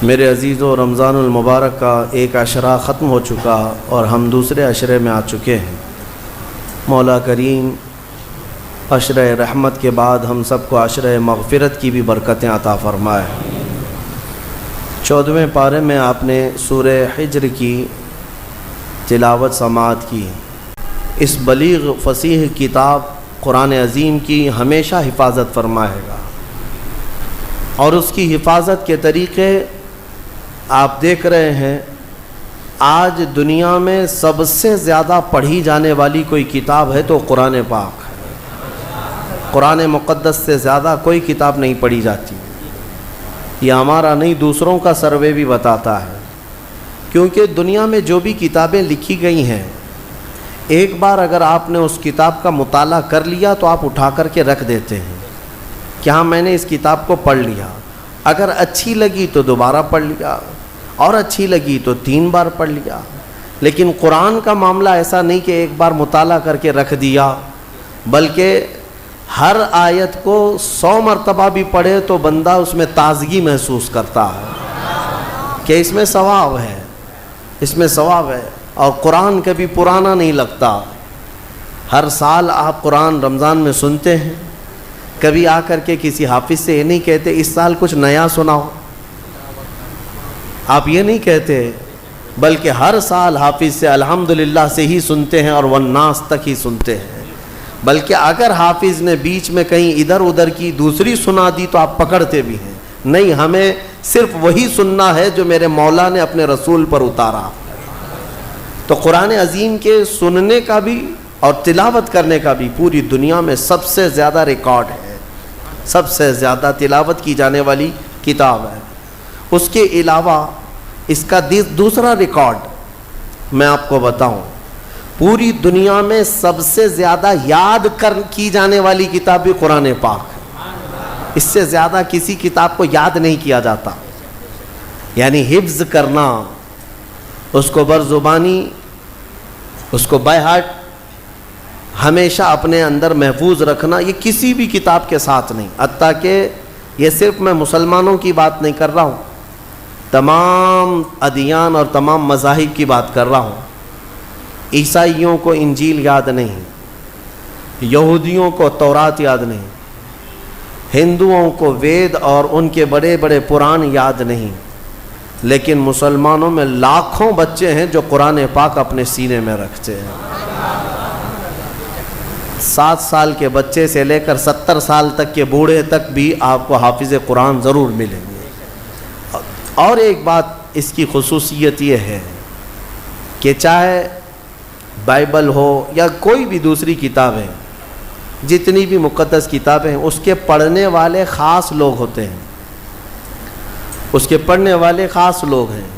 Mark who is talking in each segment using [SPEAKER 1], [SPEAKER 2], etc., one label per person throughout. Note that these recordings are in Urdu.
[SPEAKER 1] میرے عزیزوں، رمضان المبارک کا ایک عشرہ ختم ہو چکا اور ہم دوسرے عشرے میں آ چکے ہیں۔ مولا کریم عشرہ رحمت کے بعد ہم سب کو عشرہ مغفرت کی بھی برکتیں عطا فرمائے۔ 14ویں پارے میں آپ نے سورہ حجر کی تلاوت سماعت کی۔ اس بلیغ فصیح کتاب قرآن عظیم کی ہمیشہ حفاظت فرمائے گا، اور اس کی حفاظت کے طریقے آپ دیکھ رہے ہیں۔ آج دنیا میں سب سے زیادہ پڑھی جانے والی کوئی کتاب ہے تو قرآن پاک ہے۔ قرآن مقدس سے زیادہ کوئی کتاب نہیں پڑھی جاتی۔ یہ ہمارا نہیں، دوسروں کا سروے بھی بتاتا ہے، کیونکہ دنیا میں جو بھی کتابیں لکھی گئی ہیں، ایک بار اگر آپ نے اس کتاب کا مطالعہ کر لیا تو آپ اٹھا کر کے رکھ دیتے ہیں کہ ہاں میں نے اس کتاب کو پڑھ لیا۔ اگر اچھی لگی تو دوبارہ پڑھ لیا، اور اچھی لگی تو 3 بار پڑھ لیا۔ لیکن قرآن کا معاملہ ایسا نہیں کہ ایک بار مطالعہ کر کے رکھ دیا، بلکہ ہر آیت کو 100 مرتبہ بھی پڑھے تو بندہ اس میں تازگی محسوس کرتا ہے کہ اس میں ثواب ہے، اس میں ثواب ہے۔ اور قرآن کبھی پرانا نہیں لگتا۔ ہر سال آپ قرآن رمضان میں سنتے ہیں، کبھی آ کر کے کسی حافظ سے یہ نہیں کہتے اس سال کچھ نیا سناؤ، آپ یہ نہیں کہتے، بلکہ ہر سال حافظ سے الحمدللہ سے ہی سنتے ہیں اور والناس تک ہی سنتے ہیں۔ بلکہ اگر حافظ نے بیچ میں کہیں ادھر ادھر کی دوسری سنا دی تو آپ پکڑتے بھی ہیں، نہیں ہمیں صرف وہی سننا ہے جو میرے مولا نے اپنے رسول پر اتارا۔ تو قرآن عظیم کے سننے کا بھی اور تلاوت کرنے کا بھی پوری دنیا میں سب سے زیادہ ریکارڈ ہے، سب سے زیادہ تلاوت کی جانے والی کتاب ہے۔ اس کے علاوہ اس کا دوسرا ریکارڈ میں آپ کو بتاؤں، پوری دنیا میں سب سے زیادہ یاد کی جانے والی کتاب بھی قرآن پاک ہے۔ اس سے زیادہ کسی کتاب کو یاد نہیں کیا جاتا، یعنی حفظ کرنا، اس کو برزبانی، اس کو بائی ہارٹ ہمیشہ اپنے اندر محفوظ رکھنا، یہ کسی بھی کتاب کے ساتھ نہیں۔ حتیٰ کہ یہ صرف میں مسلمانوں کی بات نہیں کر رہا ہوں، تمام ادیان اور تمام مذاہب کی بات کر رہا ہوں۔ عیسائیوں کو انجیل یاد نہیں، یہودیوں کو تورات یاد نہیں، ہندوؤں کو وید اور ان کے بڑے بڑے پران یاد نہیں، لیکن مسلمانوں میں لاکھوں بچے ہیں جو قرآن پاک اپنے سینے میں رکھتے ہیں۔ 7 سال کے بچے سے لے کر 70 سال تک کے بوڑھے تک بھی آپ کو حافظ قرآن ضرور ملیں گے۔ اور ایک بات اس کی خصوصیت یہ ہے کہ چاہے بائبل ہو یا کوئی بھی دوسری کتابیں، جتنی بھی مقدس کتابیں ہیں، اس کے پڑھنے والے خاص لوگ ہوتے ہیں، اس کے پڑھنے والے خاص لوگ ہیں،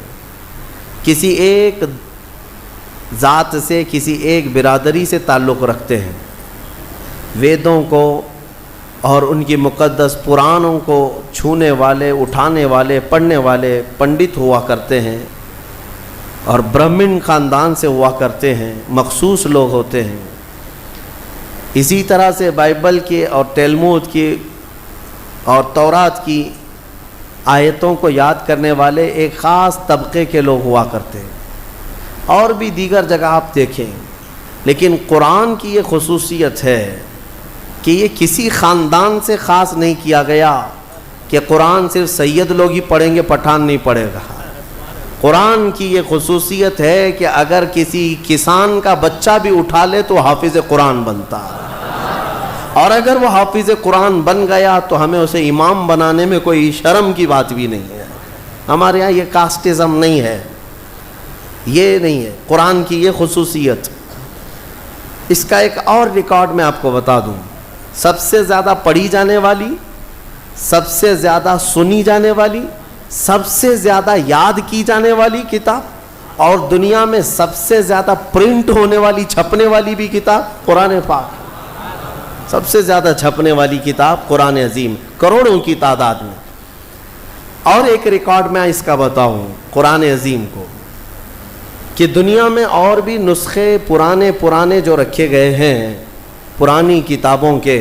[SPEAKER 1] کسی ایک ذات سے، کسی ایک برادری سے تعلق رکھتے ہیں۔ ویدوں کو اور ان کی مقدس پرانوں کو چھونے والے، اٹھانے والے، پڑھنے والے پنڈت ہوا کرتے ہیں، اور برہمن خاندان سے ہوا کرتے ہیں، مخصوص لوگ ہوتے ہیں۔ اسی طرح سے بائبل کے اور تلمود کی اور تورات کی آیتوں کو یاد کرنے والے ایک خاص طبقے کے لوگ ہوا کرتے ہیں، اور بھی دیگر جگہ آپ دیکھیں۔ لیکن قرآن کی یہ خصوصیت ہے کہ یہ کسی خاندان سے خاص نہیں کیا گیا کہ قرآن صرف سید لوگ ہی پڑھیں گے، پٹھان نہیں پڑھے گا۔ قرآن کی یہ خصوصیت ہے کہ اگر کسی کسان کا بچہ بھی اٹھا لے تو حافظ قرآن بنتا ہے، اور اگر وہ حافظ قرآن بن گیا تو ہمیں اسے امام بنانے میں کوئی شرم کی بات بھی نہیں ہے۔ ہمارے یہاں یہ کاسٹزم نہیں ہے، یہ نہیں ہے قرآن کی یہ خصوصیت۔ اس کا ایک اور ریکارڈ میں آپ کو بتا دوں، سب سے زیادہ پڑھی جانے والی، سب سے زیادہ سنی جانے والی، سب سے زیادہ یاد کی جانے والی کتاب، اور دنیا میں سب سے زیادہ پرنٹ ہونے والی، چھپنے والی بھی کتاب قرآن پاک۔ سب سے زیادہ چھپنے والی کتاب قرآن عظیم، کروڑوں کی تعداد میں۔ اور ایک ریکارڈ میں اس کا بتاؤں قرآن عظیم کو، کہ دنیا میں اور بھی نسخے پرانے جو رکھے گئے ہیں پرانی کتابوں کے،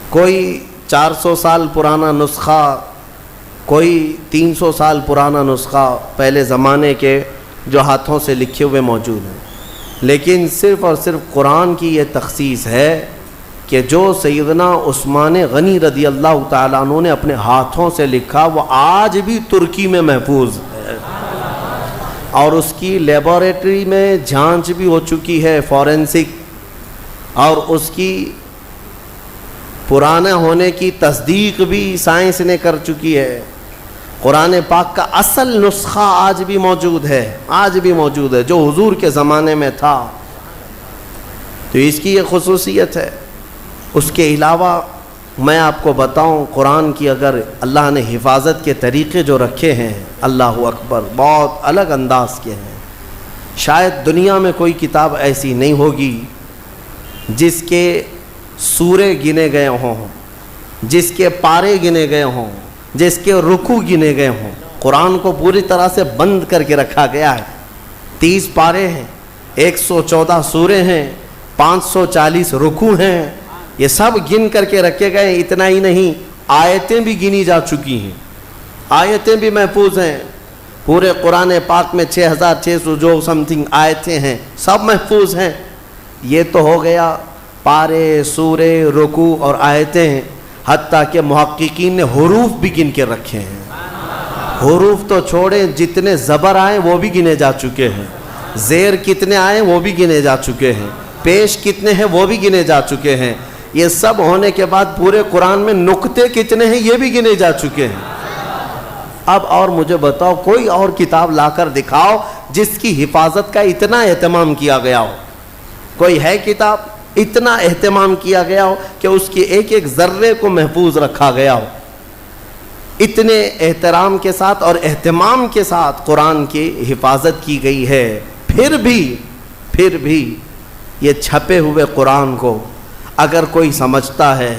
[SPEAKER 1] کوئی 400 سال پرانا نسخہ کوئی 300 سال پرانا نسخہ پہلے زمانے کے جو ہاتھوں سے لکھے ہوئے موجود ہیں، لیکن صرف اور صرف قرآن کی یہ تخصیص ہے کہ جو سیدنا عثمان غنی رضی اللہ تعالیٰ عنہ نے اپنے ہاتھوں سے لکھا وہ آج بھی ترکی میں محفوظ ہے، اور اس کی لیبارٹری میں جانچ بھی ہو چکی ہے فورینسک، اور اس کی پرانا ہونے کی تصدیق بھی سائنس نے کر چکی ہے۔ قرآن پاک کا اصل نسخہ آج بھی موجود ہے، آج بھی موجود ہے، جو حضور کے زمانے میں تھا۔ تو اس کی یہ خصوصیت ہے۔ اس کے علاوہ میں آپ کو بتاؤں، قرآن کی اگر اللہ نے حفاظت کے طریقے جو رکھے ہیں، اللہ اکبر، بہت الگ انداز کے ہیں۔ شاید دنیا میں کوئی کتاب ایسی نہیں ہوگی جس کے سورے گنے گئے ہوں، جس کے پارے گنے گئے ہوں، جس کے رکوع گنے گئے ہوں۔ قرآن کو پوری طرح سے بند کر کے رکھا گیا ہے۔ 30 پارے ہیں، 114 سورے ہیں، 540 رکوع ہیں، یہ سب گن کر کے رکھے گئے۔ اتنا ہی نہیں، آیتیں بھی گنی جا چکی ہیں، آیتیں بھی محفوظ ہیں۔ پورے قرآن پاک میں 6600 جو سمتھنگ آیتیں ہیں، سب محفوظ ہیں۔ یہ تو ہو گیا پارے، سورے، رکوع اور آیتیں ہیں۔ حتیٰ کہ محققین نے حروف بھی گن کے رکھے ہیں۔ حروف تو چھوڑیں، جتنے زبر آئے وہ بھی گنے جا چکے ہیں، زیر کتنے آئے وہ بھی گنے جا چکے ہیں، پیش کتنے ہیں وہ بھی گنے جا چکے ہیں۔ یہ سب ہونے کے بعد پورے قرآن میں نقطے کتنے ہیں یہ بھی گنے جا چکے ہیں۔ اب اور مجھے بتاؤ، کوئی اور کتاب لا کر دکھاؤ جس کی حفاظت کا اتنا اہتمام کیا گیا ہو۔ کوئی ہے کتاب اتنا اہتمام کیا گیا ہو کہ اس کی ایک ایک ذرے کو محفوظ رکھا گیا ہو؟ اتنے احترام کے ساتھ اور اہتمام کے ساتھ قرآن کی حفاظت کی گئی ہے۔ پھر بھی یہ چھپے ہوئے قرآن کو اگر کوئی سمجھتا ہے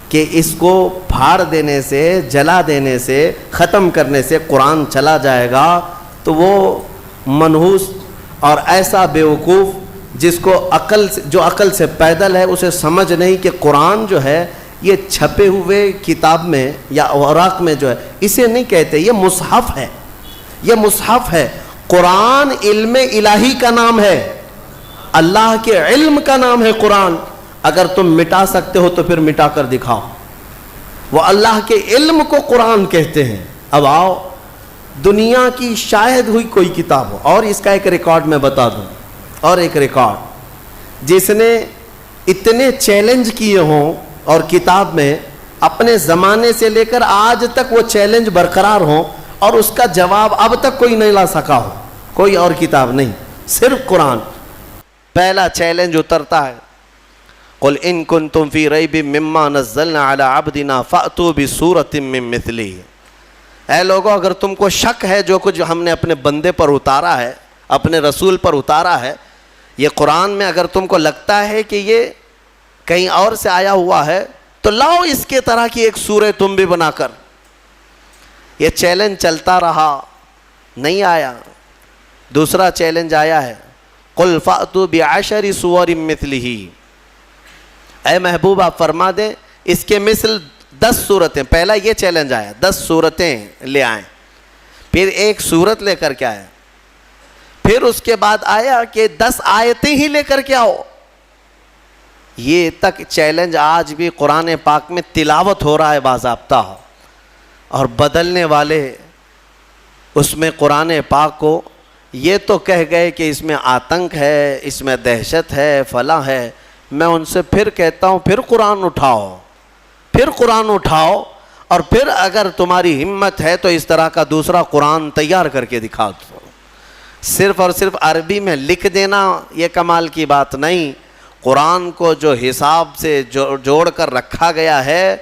[SPEAKER 1] کہ اس کو پھاڑ دینے سے، جلا دینے سے، ختم کرنے سے قرآن چلا جائے گا، تو وہ منحوس اور ایسا بیوقوف جس کو جو عقل سے پیدل ہے، اسے سمجھ نہیں کہ قرآن جو ہے یہ چھپے ہوئے کتاب میں یا اوراق میں جو ہے، اسے نہیں کہتے، یہ مصحف ہے، یہ مصحف ہے۔ قرآن علم الہی کا نام ہے، اللہ کے علم کا نام ہے قرآن۔ اگر تم مٹا سکتے ہو تو پھر مٹا کر دکھاؤ۔ وہ اللہ کے علم کو قرآن کہتے ہیں۔ اب آؤ، دنیا کی شاید ہوئی کوئی کتاب ہو، اور اس کا ایک ریکارڈ میں بتا دوں، اور ایک ریکارڈ جس نے اتنے چیلنج کیے ہوں اور کتاب میں اپنے زمانے سے لے کر آج تک وہ چیلنج برقرار ہوں اور اس کا جواب اب تک کوئی نہیں لا سکا ہو، کوئی اور کتاب نہیں، صرف قرآن۔ پہلا چیلنج اترتا ہے، قل ان کنتم فی ریب مما نزلنا علی عبدنا فأتوا بسورۃ من مثلہ۔ اے لوگو، اگر تم کو شک ہے جو کچھ ہم نے اپنے بندے پر اتارا ہے، اپنے رسول پر اتارا ہے، یہ قرآن میں اگر تم کو لگتا ہے کہ یہ کہیں اور سے آیا ہوا ہے، تو لاؤ اس کے طرح کی ایک سورہ تم بھی بنا کر۔ یہ چیلنج چلتا رہا، نہیں آیا۔ دوسرا چیلنج آیا ہے، قل فأتوا بعشر سور مثلہ۔ اے محبوب آپ فرما دیں اس کے مثل 10 سورتیں۔ پہلا یہ چیلنج آیا، 10 سورتیں لے آئیں، پھر ایک سورت لے کر کے آئے، پھر اس کے بعد آیا کہ 10 آیتیں ہی لے کر کے آؤ۔ یہ تک چیلنج آج بھی قرآن پاک میں تلاوت ہو رہا ہے باضابطہ، اور بدلنے والے اس میں قرآن پاک کو یہ تو کہہ گئے کہ اس میں آتنک ہے، اس میں دہشت ہے، فلاں ہے۔ میں ان سے پھر کہتا ہوں، پھر قرآن اٹھاؤ، پھر قرآن اٹھاؤ، اور پھر اگر تمہاری ہمت ہے تو اس طرح کا دوسرا قرآن تیار کر کے دکھا دو۔ صرف اور صرف عربی میں لکھ دینا یہ کمال کی بات نہیں، قرآن کو جو حساب سے جوڑ کر رکھا گیا ہے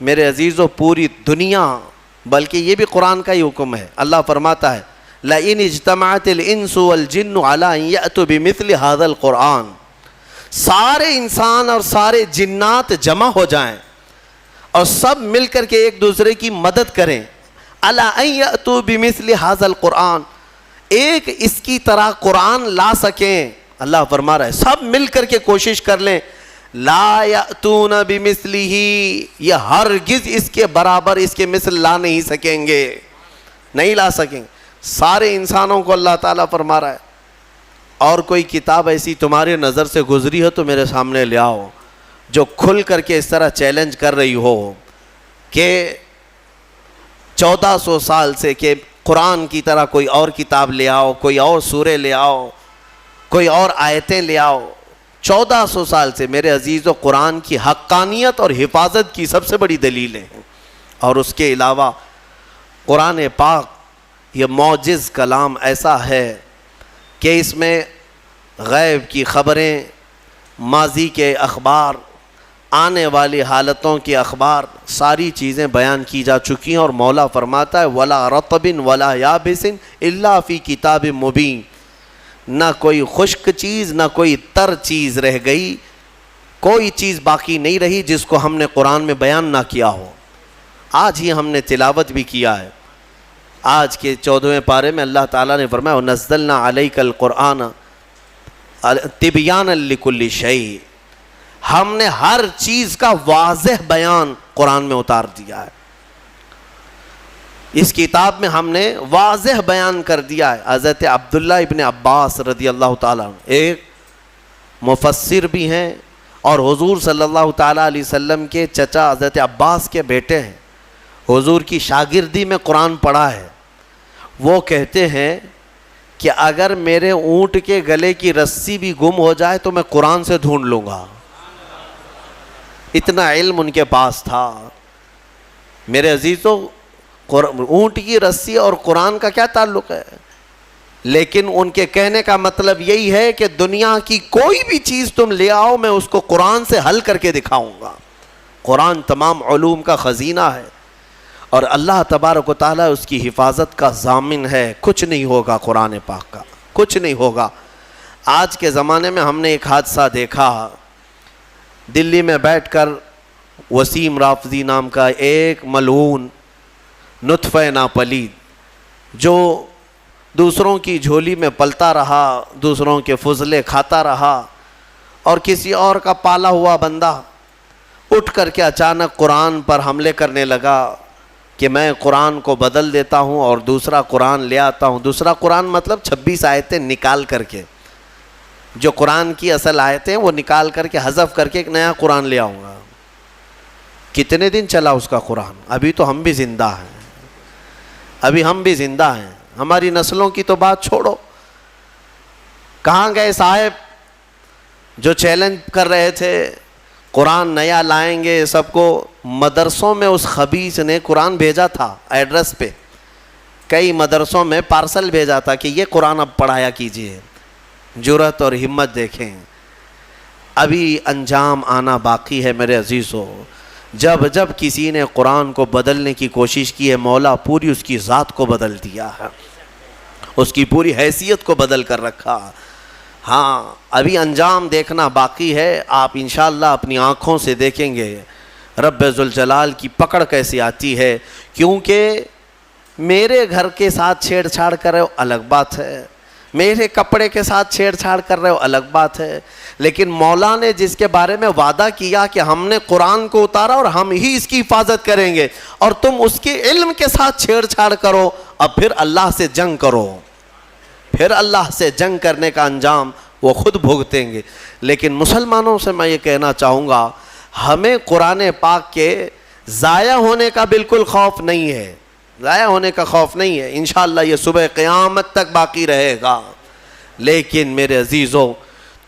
[SPEAKER 1] میرے عزیزو، پوری دنیا، بلکہ یہ بھی قرآن کا ہی حکم ہے۔ اللہ فرماتا ہے لَإِنِ اجْتَمَعَتِ الْإِنسُ وَالْجِنُّ عَلَىٰ أَن يَأْتُوا بِمِثْلِ هَذَا الْقُرْآنِ، سارے انسان اور سارے جنات جمع ہو جائیں اور سب مل کر کے ایک دوسرے کی مدد کریں، عَلَىٰ أَن يَأْتُوا بِمِثْلِ هَذَا الْقُرْآنِ، ایک اس کی طرح قرآن لا سکیں۔ اللہ فرما رہا ہے سب مل کر کے کوشش کر لیں، لا یأتون بمثلہ، یہ ہرگز اس کے برابر، اس کے مثل لا نہیں سکیں گے، نہیں لا سکیں گے۔ سارے انسانوں کو اللہ تعالیٰ فرما رہا ہے، اور کوئی کتاب ایسی تمہارے نظر سے گزری ہو تو میرے سامنے لے آؤ، جو کھل کر کے اس طرح چیلنج کر رہی ہو کہ 1400 سال سے کہ قرآن کی طرح کوئی اور کتاب لے آؤ، کوئی اور سورے لے آؤ، کوئی اور آیتیں لے آؤ۔ 1400 سال سے میرے عزیزو قرآن کی حقانیت اور حفاظت کی سب سے بڑی دلیلیں ہیں۔ اور اس کے علاوہ قرآن پاک یہ معجز کلام ایسا ہے کہ اس میں غیب کی خبریں، ماضی کے اخبار، آنے والی حالتوں کے اخبار، ساری چیزیں بیان کی جا چکی ہیں۔ اور مولا فرماتا ہے وَلَا رَطْبٍ وَلَا يَابِسٍ إِلَّا فِي كِتَابٍ مُبِينٍ، نہ کوئی خشک چیز نہ کوئی تر چیز رہ گئی، کوئی چیز باقی نہیں رہی جس کو ہم نے قرآن میں بیان نہ کیا ہو۔ آج ہی ہم نے تلاوت بھی کیا ہے، آج کے 14ویں پارے میں اللہ تعالیٰ نے فرمایا وَنَزَّلْنَا عَلَيْكَ الْقُرْآنَ تِبْيَانًا لِكُلِّ شَيْءٍ، ہم نے ہر چیز کا واضح بیان قرآن میں اتار دیا ہے۔ اس کتاب میں ہم نے واضح بیان کر دیا ہے۔ حضرت عبداللہ ابن عباس رضی اللہ تعالیٰ عنہ ایک مفسر بھی ہیں اور حضور صلی اللہ تعالیٰ علیہ وسلم کے چچا حضرت عباس کے بیٹے ہیں، حضور کی شاگردی میں قرآن پڑھا ہے۔ وہ کہتے ہیں کہ اگر میرے اونٹ کے گلے کی رسی بھی گم ہو جائے تو میں قرآن سے ڈھونڈ لوں گا، اتنا علم ان کے پاس تھا۔ میرے عزیزو اونٹ کی رسی اور قرآن کا کیا تعلق ہے؟ لیکن ان کے کہنے کا مطلب یہی ہے کہ دنیا کی کوئی بھی چیز تم لے آؤ میں اس کو قرآن سے حل کر کے دکھاؤں گا۔ قرآن تمام علوم کا خزینہ ہے اور اللہ تبارک و تعالیٰ اس کی حفاظت کا ضامن ہے، کچھ نہیں ہوگا قرآن پاک کا، کچھ نہیں ہوگا۔ آج کے زمانے میں ہم نے ایک حادثہ دیکھا، دلی میں بیٹھ کر وسیم رافضی نام کا ایک ملعون نطفہ ناپلید جو دوسروں کی جھولی میں پلتا رہا، دوسروں کے فضلے کھاتا رہا، اور کسی اور کا پالا ہوا بندہ اٹھ کر کے اچانک قرآن پر حملے کرنے لگا کہ میں قرآن کو بدل دیتا ہوں اور دوسرا قرآن لے آتا ہوں۔ دوسرا قرآن مطلب 26 آیتیں نکال کر کے، جو قرآن کی اصل آیتیں وہ نکال کر کے حذف کر کے ایک نیا قرآن لے آؤں گا۔ کتنے دن چلا اس کا قرآن؟ ابھی تو ہم بھی زندہ ہیں، ابھی ہم بھی زندہ ہیں، ہماری نسلوں کی تو بات چھوڑو۔ کہاں گئے صاحب جو چیلنج کر رہے تھے قرآن نیا لائیں گے سب کو؟ مدرسوں میں اس خبیث نے قرآن بھیجا تھا ایڈریس پہ، کئی مدرسوں میں پارسل بھیجا تھا کہ یہ قرآن اب پڑھایا کیجئے۔ جرأت اور ہمت دیکھیں، ابھی انجام آنا باقی ہے میرے عزیزو۔ جب جب کسی نے قرآن کو بدلنے کی کوشش کی ہے، مولا پوری اس کی ذات کو بدل دیا ہے، اس کی پوری حیثیت کو بدل کر رکھا۔ ہاں ابھی انجام دیکھنا باقی ہے، آپ انشاءاللہ اپنی آنکھوں سے دیکھیں گے رب ذوالجلال کی پکڑ کیسی آتی ہے۔ کیونکہ میرے گھر کے ساتھ چھیڑ چھاڑ کر رہے ہو الگ بات ہے، میرے کپڑے کے ساتھ چھیڑ چھاڑ کر رہے ہو الگ بات ہے، لیکن مولا نے جس کے بارے میں وعدہ کیا کہ ہم نے قرآن کو اتارا اور ہم ہی اس کی حفاظت کریں گے، اور تم اس کے علم کے ساتھ چھیڑ چھاڑ کرو، اب پھر اللہ سے جنگ کرو، پھر اللہ سے جنگ کرنے کا انجام وہ خود بھگتیں گے۔ لیکن مسلمانوں سے میں یہ کہنا چاہوں گا، ہمیں قرآن پاک کے ضائع ہونے کا بالکل خوف نہیں ہے، ضائع ہونے کا خوف نہیں ہے، انشاءاللہ یہ صبح قیامت تک باقی رہے گا۔ لیکن میرے عزیزو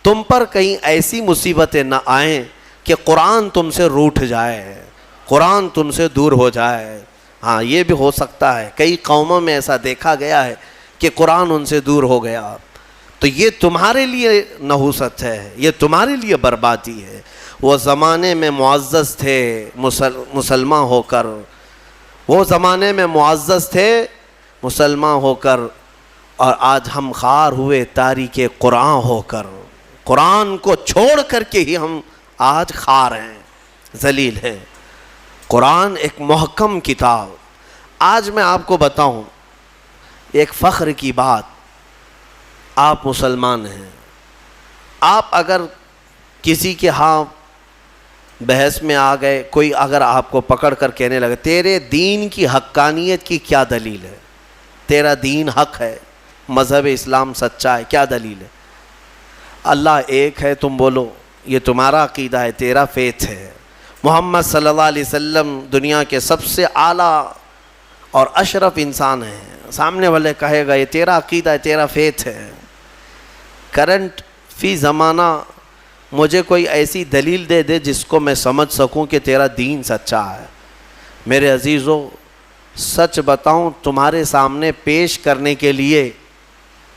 [SPEAKER 1] تم پر کہیں ایسی مصیبتیں نہ آئیں کہ قرآن تم سے روٹھ جائے، قرآن تم سے دور ہو جائے۔ ہاں یہ بھی ہو سکتا ہے، کئی قوموں میں ایسا دیکھا گیا ہے کہ قرآن ان سے دور ہو گیا، تو یہ تمہارے لیے نحوست ہے، یہ تمہارے لیے بربادی ہے۔ وہ زمانے میں معزز تھے مسلمان ہو کر، وہ زمانے میں معزز تھے مسلمان ہو کر، اور آج ہم خوار ہوئے تاریک قرآن ہو کر، قرآن کو چھوڑ کر کے ہی ہم آج خوار ہیں، ذلیل ہیں۔ قرآن ایک محکم کتاب۔ آج میں آپ کو بتاؤں ایک فخر کی بات، آپ مسلمان ہیں، آپ اگر کسی کے ہاں بحث میں آ گئے، کوئی اگر آپ کو پکڑ کر کہنے لگے تیرے دین کی حقانیت کی کیا دلیل ہے، تیرا دین حق ہے، مذہب اسلام سچا ہے، کیا دلیل ہے؟ اللہ ایک ہے تم بولو، یہ تمہارا عقیدہ ہے، تیرا فیتھ ہے، محمد صلی اللہ علیہ وسلم دنیا کے سب سے اعلیٰ اور اشرف انسان ہیں، سامنے والے کہے گا یہ تیرا عقیدہ ہے، تیرا فیتھ ہے۔ کرنٹ فی زمانہ مجھے کوئی ایسی دلیل دے دے جس کو میں سمجھ سکوں کہ تیرا دین سچا ہے۔ میرے عزیزو، سچ بتاؤں تمہارے سامنے پیش کرنے کے لیے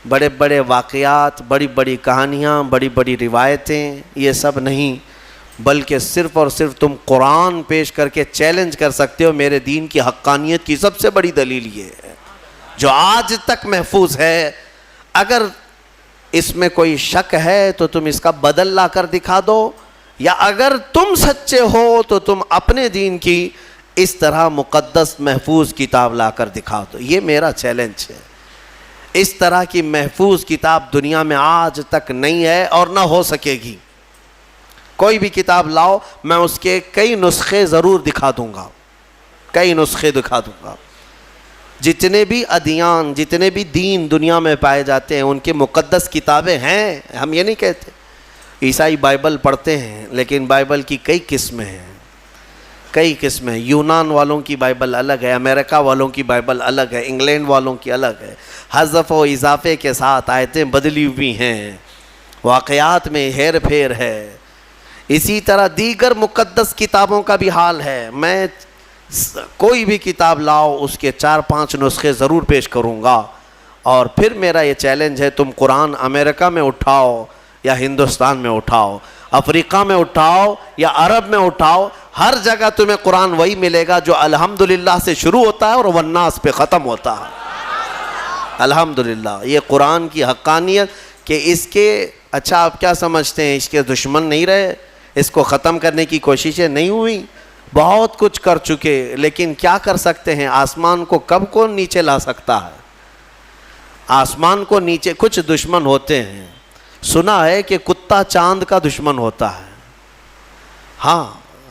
[SPEAKER 1] بڑے بڑے واقعات، بڑی بڑی کہانیاں، بڑی بڑی روایتیں، یہ سب نہیں، بلکہ صرف اور صرف تم قرآن پیش کر کے چیلنج کر سکتے ہو میرے دین کی حقانیت کی سب سے بڑی دلیل یہ ہے جو آج تک محفوظ ہے۔ اگر اس میں کوئی شک ہے تو تم اس کا بدل لا کر دکھا دو، یا اگر تم سچے ہو تو تم اپنے دین کی اس طرح مقدس محفوظ کتاب لا کر دکھا دو۔ یہ میرا چیلنج ہے۔ اس طرح کی محفوظ کتاب دنیا میں آج تک نہیں ہے اور نہ ہو سکے گی۔ کوئی بھی کتاب لاؤ، میں اس کے کئی نسخے ضرور دکھا دوں گا، کئی نسخے دکھا دوں گا۔ جتنے بھی ادیان، جتنے بھی دین دنیا میں پائے جاتے ہیں ان کے مقدس کتابیں ہیں، ہم یہ نہیں کہتے۔ عیسائی بائبل پڑھتے ہیں لیکن بائبل کی کئی قسمیں ہیں، کئی قسمیں۔ یونان والوں کی بائبل الگ ہے، امریکہ والوں کی بائبل الگ ہے، انگلینڈ والوں کی الگ ہے، حذف و اضافے کے ساتھ آیتیں بدلی ہوئی ہیں، واقعات میں ہیر پھیر ہے۔ اسی طرح دیگر مقدس کتابوں کا بھی حال ہے۔ میں کوئی بھی کتاب لاؤ اس کے 4-5 نسخے ضرور پیش کروں گا، اور پھر میرا یہ چیلنج ہے تم قرآن امریکہ میں اٹھاؤ یا ہندوستان میں اٹھاؤ، افریقہ میں اٹھاؤ یا عرب میں اٹھاؤ، ہر جگہ تمہیں قرآن وہی ملے گا جو الحمدللہ سے شروع ہوتا ہے اور والناس پہ ختم ہوتا ہے۔ الحمدللہ، یہ قرآن کی حقانیت کہ اس کے، اچھا آپ کیا سمجھتے ہیں اس کے دشمن نہیں رہے، اس کو ختم کرنے کی کوششیں نہیں ہوئی؟ بہت کچھ کر چکے، لیکن کیا کر سکتے ہیں؟ آسمان کو کب کون نیچے لا سکتا ہے؟ آسمان کو نیچے، کچھ دشمن ہوتے ہیں، سنا ہے کہ کتا چاند کا دشمن ہوتا ہے۔ ہاں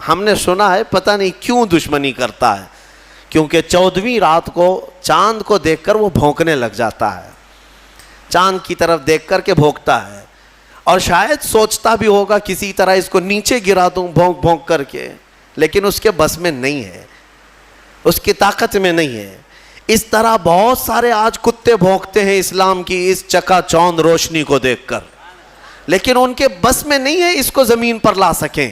[SPEAKER 1] ہم نے سنا ہے، پتہ نہیں کیوں دشمنی کرتا ہے، کیونکہ 14ویں رات کو چاند کو دیکھ کر وہ بھونکنے لگ جاتا ہے، چاند کی طرف دیکھ کر کے بھونکتا ہے، اور شاید سوچتا بھی ہوگا کسی طرح اس کو نیچے گرا دوں بھونک بھونک کر کے، لیکن اس کے بس میں نہیں ہے، اس کی طاقت میں نہیں ہے۔ اس طرح بہت سارے آج کتے بھونکتے ہیں اسلام کی اس چکا چوند روشنی کو دیکھ کر، لیکن ان کے بس میں نہیں ہے اس کو زمین پر لا سکیں،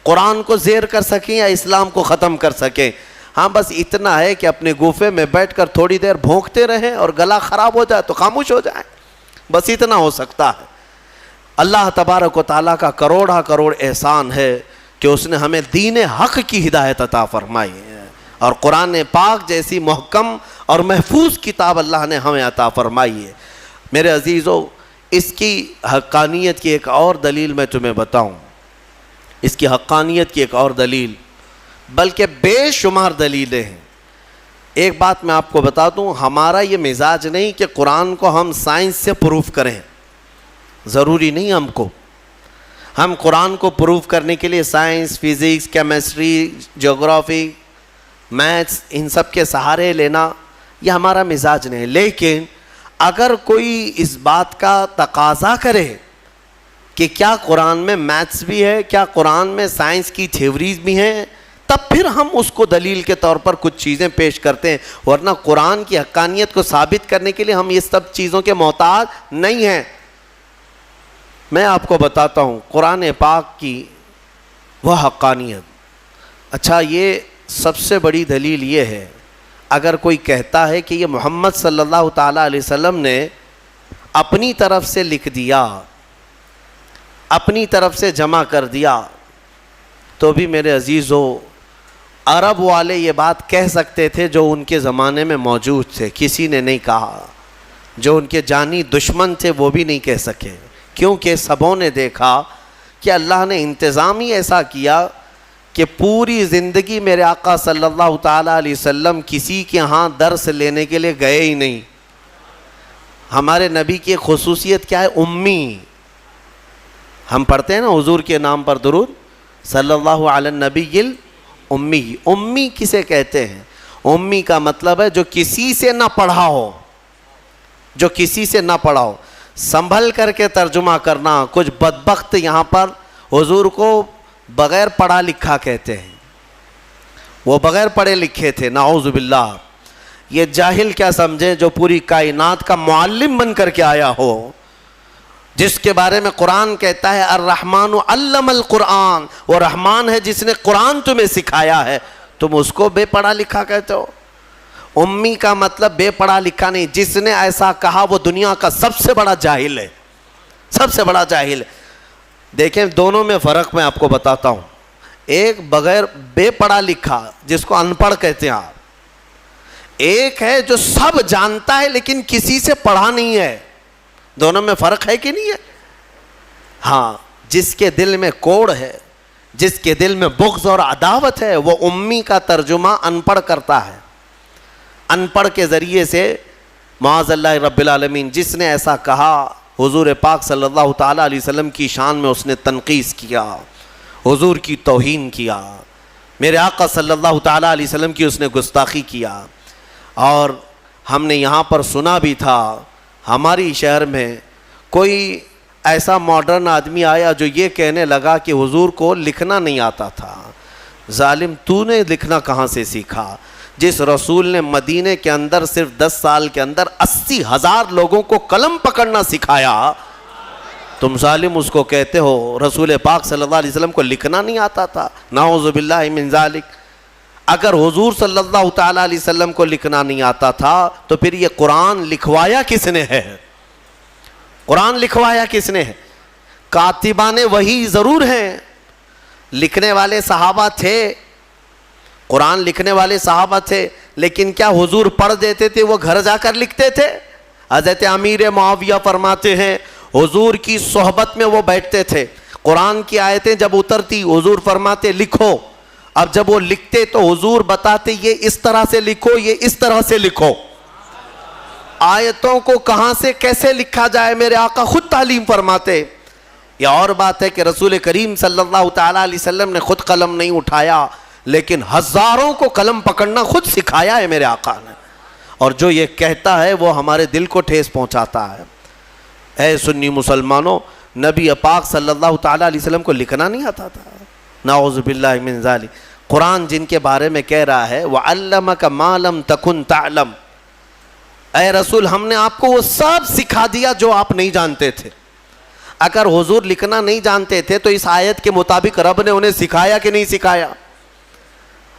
[SPEAKER 1] قرآن کو زیر کر سکیں یا اسلام کو ختم کر سکیں۔ ہاں بس اتنا ہے کہ اپنے گوفے میں بیٹھ کر تھوڑی دیر بھونکتے رہیں، اور گلا خراب ہو جائے تو خاموش ہو جائیں، بس اتنا ہو سکتا ہے۔ اللہ تبارک و تعالیٰ کا کروڑا کروڑ احسان ہے کہ اس نے ہمیں دین حق کی ہدایت عطا فرمائی ہے، اور قرآن پاک جیسی محکم اور محفوظ کتاب اللہ نے ہمیں عطا فرمائی ہے۔ میرے عزیزو، اس کی حقانیت کی ایک اور دلیل میں تمہیں بتاؤں، اس کی حقانیت کی ایک اور دلیل، بلکہ بے شمار دلیلیں ہیں۔ ایک بات میں آپ کو بتا دوں، ہمارا یہ مزاج نہیں کہ قرآن کو ہم سائنس سے پروف کریں، ضروری نہیں ہم قرآن کو پروف کرنے کے لیے سائنس، فزکس، کیمسٹری، جغرافی، میتھس ان سب کے سہارے لینا، یہ ہمارا مزاج نہیں۔ لیکن اگر کوئی اس بات کا تقاضا کرے کہ کیا قرآن میں میتھس بھی ہے، کیا قرآن میں سائنس کی تھیوریز بھی ہیں، تب پھر ہم اس کو دلیل کے طور پر کچھ چیزیں پیش کرتے ہیں، ورنہ قرآن کی حقانیت کو ثابت کرنے کے لیے ہم یہ سب چیزوں کے محتاج نہیں ہیں۔ میں آپ کو بتاتا ہوں قرآن پاک کی وہ حقانیت۔ اچھا، یہ سب سے بڑی دلیل یہ ہے، اگر کوئی کہتا ہے کہ یہ محمد صلی اللہ تعالیٰ علیہ وسلم نے اپنی طرف سے لکھ دیا، اپنی طرف سے جمع کر دیا، تو بھی میرے عزیزو، عرب والے یہ بات کہہ سکتے تھے جو ان کے زمانے میں موجود تھے، کسی نے نہیں کہا۔ جو ان کے جانی دشمن تھے وہ بھی نہیں کہہ سکے، کیونکہ سبوں نے دیکھا کہ اللہ نے انتظام ہی ایسا کیا کہ پوری زندگی میرے آقا صلی اللہ تعالیٰ علیہ وسلم کسی کے ہاں درس لینے کے لیے گئے ہی نہیں۔ ہمارے نبی کی خصوصیت کیا ہے؟ امی۔ ہم پڑھتے ہیں نا حضور کے نام پر درود، صلی اللہ علی النبی الامی. امی کسے کہتے ہیں؟ امی کا مطلب ہے جو کسی سے نہ پڑھا ہو, جو کسی سے نہ پڑھا ہو. سنبھل کر کے ترجمہ کرنا. کچھ بدبخت یہاں پر حضور کو بغیر پڑھا لکھا کہتے ہیں, وہ بغیر پڑھے لکھے تھے, نعوذ باللہ. یہ جاہل کیا سمجھے جو پوری کائنات کا معلم بن کر کے آیا ہو, جس کے بارے میں قرآن کہتا ہے الرحمن علم القرآن, وہ رحمان ہے جس نے قرآن تمہیں سکھایا ہے, تم اس کو بے پڑھا لکھا کہتے ہو. امی کا مطلب بے پڑھا لکھا نہیں. جس نے ایسا کہا وہ دنیا کا سب سے بڑا جاہل ہے, سب سے بڑا جاہل ہے. دیکھیں دونوں میں فرق میں آپ کو بتاتا ہوں. ایک بغیر بے پڑھا لکھا جس کو ان پڑھ کہتے ہیں آپ, ایک ہے جو سب جانتا ہے لیکن کسی سے پڑھا نہیں ہے. دونوں میں فرق ہے کہ نہیں ہے؟ ہاں, جس کے دل میں کوڑ ہے, جس کے دل میں بغض اور عداوت ہے, وہ امی کا ترجمہ ان پڑھ کرتا ہے. ان پڑھ کے ذریعے سے معاذ اللہ رب العالمین جس نے ایسا کہا, حضور پاک صلی اللہ تعالیٰ علیہ وسلم کی شان میں اس نے تنقیص کیا, حضور کی توہین کیا, میرے آقا صلی اللہ تعالیٰ علیہ وسلم کی اس نے گستاخی کیا. اور ہم نے یہاں پر سنا بھی تھا, ہماری شہر میں کوئی ایسا ماڈرن آدمی آیا جو یہ کہنے لگا کہ حضور کو لکھنا نہیں آتا تھا. ظالم, تو نے لکھنا کہاں سے سیکھا؟ جس رسول نے مدینے کے اندر صرف 10 سال کے اندر 80,000 لوگوں کو قلم پکڑنا سکھایا, تم ظالم اس کو کہتے ہو رسول پاک صلی اللہ علیہ وسلم کو لکھنا نہیں آتا تھا. نعوذ باللہ من ذالک. اگر حضور صلی اللہ تعالیٰ علیہ وسلم کو لکھنا نہیں آتا تھا تو پھر یہ قرآن لکھوایا کس نے ہے؟ قرآن لکھوایا کس نے ہے؟ کاتبان وحی ضرور ہیں, لکھنے والے صحابہ تھے, قرآن لکھنے والے صحابہ تھے, لیکن کیا حضور پڑھ دیتے تھے وہ گھر جا کر لکھتے تھے؟ حضرت امیر معاویہ فرماتے ہیں حضور کی صحبت میں وہ بیٹھتے تھے, قرآن کی آیتیں جب اترتی حضور فرماتے لکھو. اب جب وہ لکھتے تو حضور بتاتے یہ اس طرح سے لکھو, یہ اس طرح سے لکھو. آیتوں کو کہاں سے کیسے لکھا جائے میرے آقا خود تعلیم فرماتے. یہ اور بات ہے کہ رسول کریم صلی اللہ تعالیٰ علیہ وسلم نے خود قلم نہیں اٹھایا, لیکن ہزاروں کو قلم پکڑنا خود سکھایا ہے میرے آقا نے. اور جو یہ کہتا ہے وہ ہمارے دل کو ٹھیس پہنچاتا ہے. اے سنی مسلمانوں, نبی پاک صلی اللہ تعالیٰ علیہ وسلم کو لکھنا نہیں آتا تھا, نعوذ باللہ من ذالک. قرآن جن کے بارے میں کہہ رہا ہے وَعَلَّمَكَ مَا لَمْ تَكُنْ تَعْلَمْ, اے رسول ہم نے آپ کو وہ سب سکھا دیا جو آپ نہیں جانتے تھے. اگر حضور لکھنا نہیں جانتے تھے تو اس آیت کے مطابق رب نے انہیں سکھایا کہ نہیں سکھایا؟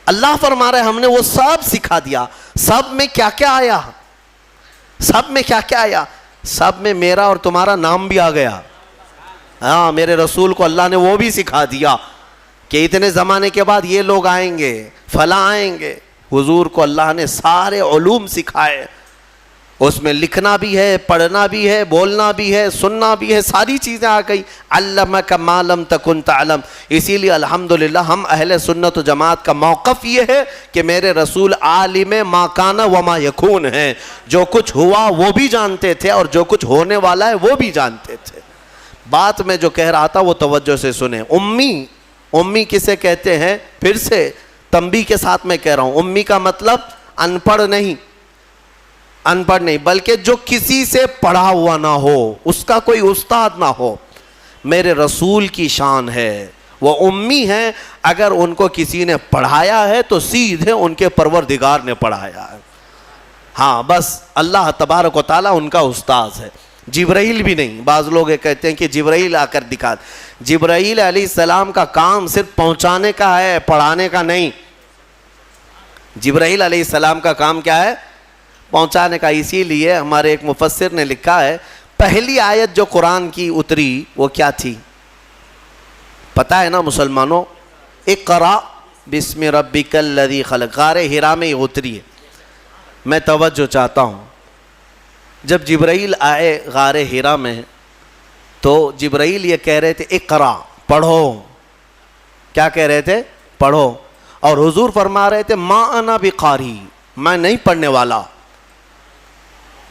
[SPEAKER 1] اللہ فرما رہے ہم نے وہ سب سکھا دیا. سب میں کیا کیا آیا؟ سب میں کیا کیا آیا؟ سب میں میرا اور تمہارا نام بھی آ گیا. ہاں, میرے رسول کو اللہ نے وہ بھی سکھا دیا کہ اتنے زمانے کے بعد یہ لوگ آئیں گے, فلاں آئیں گے. حضور کو اللہ نے سارے علوم سکھائے, اس میں لکھنا بھی ہے, پڑھنا بھی ہے, بولنا بھی ہے, سننا بھی ہے, ساری چیزیں آ گئی. علمک ما لم تکن تعلم. اسی لیے الحمدللہ ہم اہل سنت و جماعت کا موقف یہ ہے کہ میرے رسول عالم ما کان و ما یکون ہیں. جو کچھ ہوا وہ بھی جانتے تھے اور جو کچھ ہونے والا ہے وہ بھی جانتے تھے. بات میں جو کہہ رہا تھا وہ توجہ سے سنیں. امی, امی کسے کہتے ہیں؟ پھر سے تنبیہ کے ساتھ میں کہہ رہا ہوں, امی کا مطلب ان پڑھ نہیں, ان پڑھ نہیں, بلکہ جو کسی سے پڑھا ہوا نہ ہو, اس کا کوئی استاد نہ ہو. میرے رسول کی شان ہے وہ امی ہیں. اگر ان کو کسی نے پڑھایا ہے تو سیدھے ان کے پروردگار نے پڑھایا ہے. ہاں بس اللہ تبارک و تعالیٰ ان کا استاذ ہے, جبرائیل بھی نہیں. بعض لوگ یہ کہتے ہیں کہ جبرائیل آ کر دکھا. جبرائیل علیہ السلام کا کام صرف پہنچانے کا ہے, پڑھانے کا نہیں. جبرائیل علیہ السلام کا کام کیا ہے؟ پہنچانے کا. اسی لیے ہمارے ایک مفسر نے لکھا ہے پہلی آیت جو قرآن کی اتری وہ کیا تھی پتہ ہے نا مسلمانوں؟ اقرا بسم ربک الذی خلق. غار حرا میں یہ اتری ہے. میں توجہ چاہتا ہوں, جب جبرائیل آئے غار حرا میں تو جبرائیل یہ کہہ رہے تھے اقرا, پڑھو. کیا کہہ رہے تھے؟ پڑھو. اور حضور فرما رہے تھے ما انا بقاری, میں نہیں پڑھنے والا.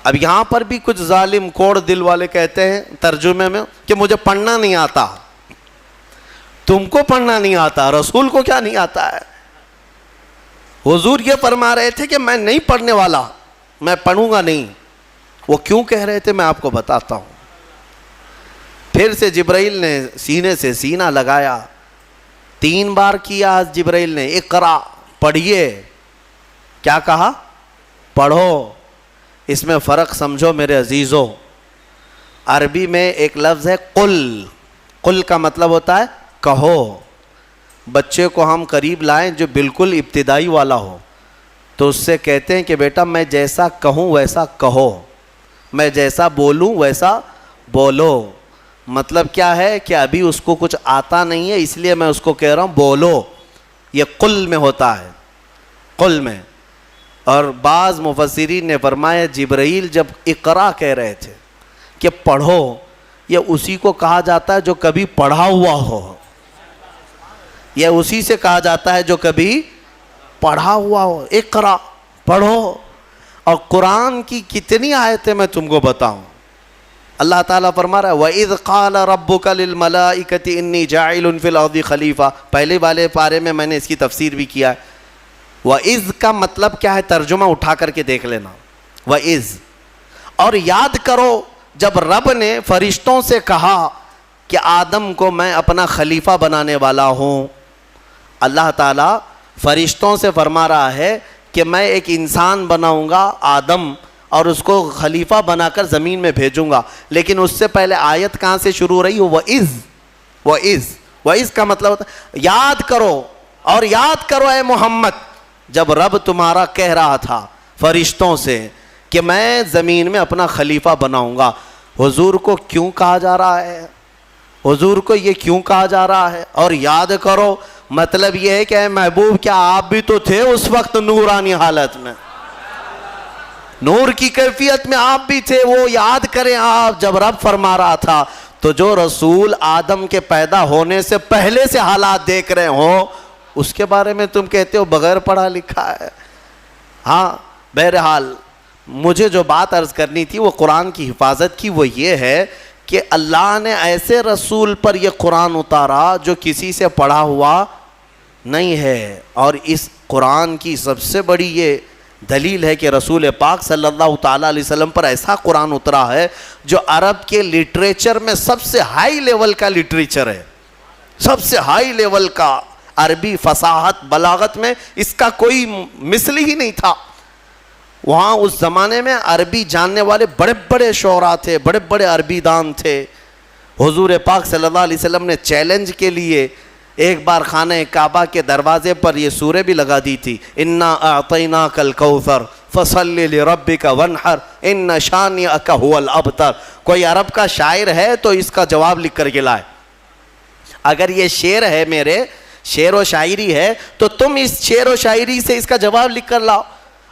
[SPEAKER 1] اب یہاں پر بھی کچھ ظالم کوڑ دل والے کہتے ہیں ترجمے میں کہ مجھے پڑھنا نہیں آتا. تم کو پڑھنا نہیں آتا، رسول کو کیا نہیں آتا ہے؟ حضور یہ فرما رہے تھے کہ میں نہیں پڑھنے والا، میں پڑھوں گا نہیں. وہ کیوں کہہ رہے تھے میں آپ کو بتاتا ہوں. پھر سے جبرائیل نے سینے سے سینہ لگایا، 3 بار کیا جبرائیل نے، اقرا پڑھیے. کیا کہا؟ پڑھو. اس میں فرق سمجھو میرے عزیزو. عربی میں ایک لفظ ہے قل. قل کا مطلب ہوتا ہے کہو. بچے کو ہم قریب لائیں جو بالکل ابتدائی والا ہو تو اس سے کہتے ہیں کہ بیٹا میں جیسا کہوں ویسا کہو، میں جیسا بولوں ویسا بولو. مطلب کیا ہے کہ ابھی اس کو کچھ آتا نہیں ہے اس لیے میں اس کو کہہ رہا ہوں بولو. یہ قل میں ہوتا ہے، قل میں. اور بعض مفسرین نے فرمایا جبرائیل جب اقرا کہہ رہے تھے کہ پڑھو، یہ اسی کو کہا جاتا ہے جو کبھی پڑھا ہوا ہو. یہ اسی سے کہا جاتا ہے جو کبھی پڑھا ہوا ہو. اقرا پڑھو. اور قرآن کی کتنی آیتیں میں تم کو بتاؤں. اللہ تعالیٰ فرما رہا ہے وَإِذْ قَالَ رَبُّكَ لِلْمَلَائِكَةِ إِنِّي جَاعِلٌ فِي الْأَرْضِ خَلِيفَةً. پہلے والے پارے میں نے اس کی تفسیر بھی کیا ہے. وَإِذْ کا مطلب کیا ہے ترجمہ اٹھا کر کے دیکھ لینا. وَإِذْ. اور یاد کرو جب رب نے فرشتوں سے کہا کہ آدم کو میں اپنا خلیفہ بنانے والا ہوں. اللہ تعالیٰ فرشتوں سے فرما رہا ہے کہ میں ایک انسان بناؤں گا آدم اور اس کو خلیفہ بنا کر زمین میں بھیجوں گا. لیکن اس سے پہلے آیت کہاں سے شروع ہو رہی ہو؟ وَإِذْ کا مطلب ہوتا ہے یاد کرو. اور یاد کرو اے محمد جب رب تمہارا کہہ رہا تھا فرشتوں سے کہ میں زمین میں اپنا خلیفہ بناؤں گا. حضور کو کیوں کہا جا رہا ہے؟ حضور کو یہ کیوں کہا جا رہا ہے؟ اور یاد کرو مطلب یہ ہے کہ اے محبوب کیا آپ بھی تو تھے اس وقت نورانی حالت میں، نور کی کیفیت میں آپ بھی تھے. وہ یاد کریں آپ جب رب فرما رہا تھا تو جو رسول آدم کے پیدا ہونے سے پہلے سے حالات دیکھ رہے ہوں اس کے بارے میں تم کہتے ہو بغیر پڑھا لکھا ہے. ہاں بہرحال مجھے جو بات عرض کرنی تھی وہ قرآن کی حفاظت کی، وہ یہ ہے کہ اللہ نے ایسے رسول پر یہ قرآن اتارا جو کسی سے پڑھا ہوا نہیں ہے. اور اس قرآن کی سب سے بڑی یہ دلیل ہے کہ رسول پاک صلی اللہ تعالیٰ علیہ وسلم پر ایسا قرآن اترا ہے جو عرب کے لٹریچر میں سب سے ہائی لیول کا لٹریچر ہے، سب سے ہائی لیول کا. عربی فصاحت بلاغت میں اس کا کوئی مثل ہی نہیں تھا. وہاں اس زمانے میں عربی جاننے والے بڑے بڑے شعراء تھے، بڑے بڑے عربی دان تھے. حضور پاک صلی اللہ علیہ وسلم نے چیلنج کے لیے ایک بار خانہ کعبہ کے دروازے پر یہ سورہ بھی لگا دی تھی، انا اعطیناک الکوثر فصل لربک وانحر ان شانئک هو الابتر. کوئی عرب کا شاعر ہے تو اس کا جواب لکھ کر کے لائے. اگر یہ شعر ہے میرے، شعر و شاعری ہے تو تم اس شعر و شاعری سے اس کا جواب لکھ کر لاؤ.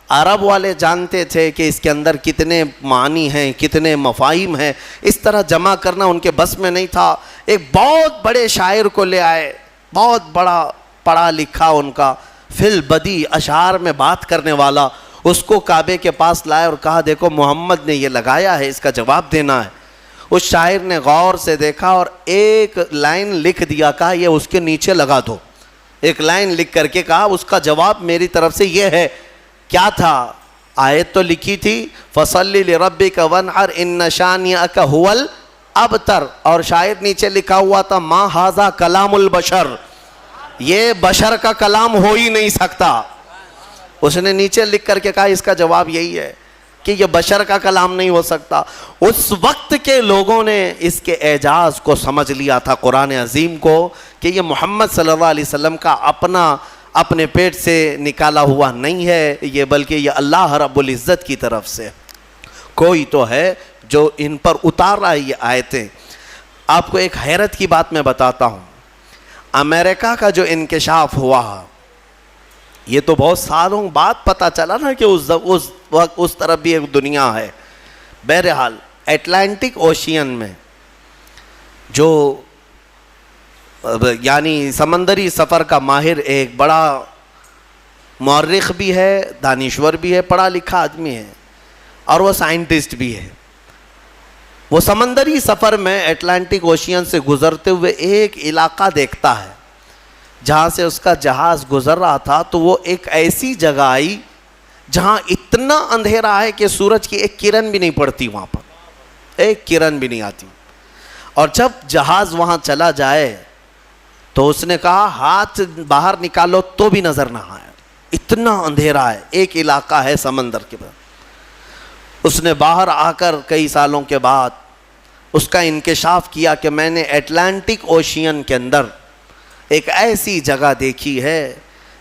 [SPEAKER 1] عرب والے جانتے تھے کہ اس کے اندر کتنے معنی ہیں، کتنے مفاہیم ہیں، اس طرح جمع کرنا ان کے بس میں نہیں تھا. ایک بہت بڑے شاعر کو لے آئے، بہت بڑا پڑھا لکھا ان کا فی البدی اشعار میں بات کرنے والا. اس کو کعبے کے پاس لائے اور کہا دیکھو محمد نے یہ لگایا ہے، اس کا جواب دینا ہے. اس شاعر نے غور سے دیکھا اور ایک لائن لکھ دیا، کہا یہ اس کے نیچے لگا دو. ایک لائن لکھ کر کے کہا اس کا جواب میری طرف سے یہ ہے. کیا تھا؟ آیت تو لکھی تھی فصلی لربک وانحر ان شانئک هو الابتر، اور شاعر نیچے لکھا ہوا تھا ما ھذا کلام البشر، یہ بشر کا کلام ہو ہی نہیں سکتا. اس نے نیچے لکھ کر کے کہا اس کا جواب یہی ہے کہ یہ بشر کا کلام نہیں ہو سکتا. اس وقت کے لوگوں نے اس کے اعجاز کو سمجھ لیا تھا قرآن عظیم کو کہ یہ محمد صلی اللہ علیہ وسلم کا اپنے پیٹ سے نکالا ہوا نہیں ہے یہ، بلکہ یہ اللہ رب العزت کی طرف سے کوئی تو ہے جو ان پر اتار رہا ہے یہ آیتیں. آپ کو ایک حیرت کی بات میں بتاتا ہوں. امریکہ کا جو انکشاف ہوا یہ تو بہت سالوں بعد پتہ چلا نا کہ اس وقت اس طرف بھی ایک دنیا ہے. بہرحال اٹلانٹک اوشین میں جو یعنی سمندری سفر کا ماہر ایک بڑا مورخ بھی ہے، دانشور بھی ہے، پڑھا لکھا آدمی ہے اور وہ سائنٹسٹ بھی ہے. وہ سمندری سفر میں اٹلانٹک اوشین سے گزرتے ہوئے ایک علاقہ دیکھتا ہے جہاں سے اس کا جہاز گزر رہا تھا، تو وہ ایک ایسی جگہ آئی جہاں اتنا اندھیرا ہے کہ سورج کی ایک کرن بھی نہیں پڑتی، وہاں پر ایک کرن بھی نہیں آتی. اور جب جہاز وہاں چلا جائے تو اس نے کہا ہاتھ باہر نکالو تو بھی نظر نہ آئے، اتنا اندھیرا ہے، ایک علاقہ ہے سمندر کے بعد. اس نے باہر آ کر کئی سالوں کے بعد اس کا انکشاف کیا کہ میں نے اٹلانٹک اوشین کے اندر ایک ایسی جگہ دیکھی ہے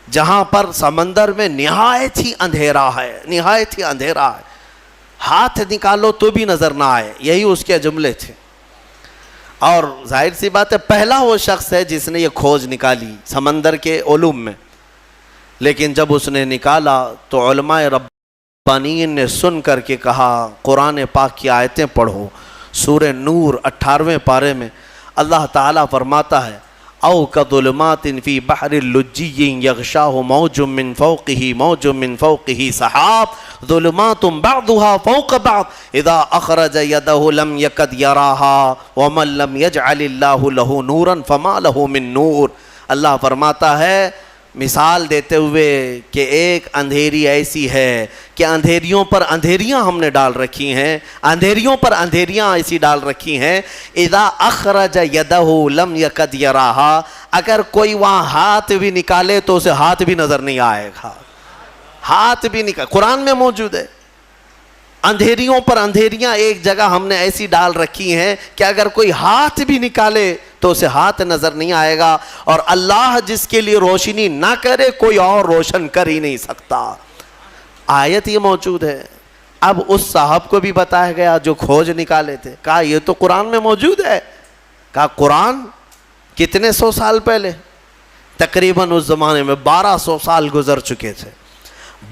[SPEAKER 1] جہاں پر سمندر میں نہایت ہی اندھیرا ہے، نہایت ہی اندھیرا ہے، ہاتھ نکالو تو بھی نظر نہ آئے. یہی اس کے جملے تھے. اور ظاہر سی بات ہے پہلا وہ شخص ہے جس نے یہ کھوج نکالی سمندر کے علوم میں. لیکن جب اس نے نکالا تو علماء ربانیین نے سن کر کے کہا قرآن پاک کی آیتیں پڑھو. سورہ نور 18ویں پارے میں اللہ تعالیٰ فرماتا ہے او کظلمات فی بحر اللجی یغشاہ موج من فوقہ سحاب ظلمات بعضها فوق بعض اذا اخرج یدہ لم یکد یراها ومن لم یجعل اللہ له نورا فما له من نور. اللہ فرماتا ہے مثال دیتے ہوئے کہ ایک اندھیری ایسی ہے کہ اندھیریوں پر اندھیریاں ہم نے ڈال رکھی ہیں، اندھیریوں پر اندھیریاں ایسی ڈال رکھی ہیں اذا اخرج یدہ لم یکد یراہا، اگر کوئی وہاں ہاتھ بھی نکالے تو اسے ہاتھ بھی نظر نہیں آئے گا. ہاتھ بھی نکال قرآن میں موجود ہے. اندھیریوں پر اندھیریاں ایک جگہ ہم نے ایسی ڈال رکھی ہیں کہ اگر کوئی ہاتھ بھی نکالے تو اسے ہاتھ نظر نہیں آئے گا. اور اللہ جس کے لیے روشنی نہ کرے کوئی اور روشن کر ہی نہیں سکتا. آیت یہ موجود ہے. اب اس صاحب کو بھی بتایا گیا جو کھوج نکالے تھے، کہا یہ تو قرآن میں موجود ہے. کہا قرآن کتنے سو سال پہلے؟ تقریباً اس زمانے میں 1200 سال گزر چکے تھے.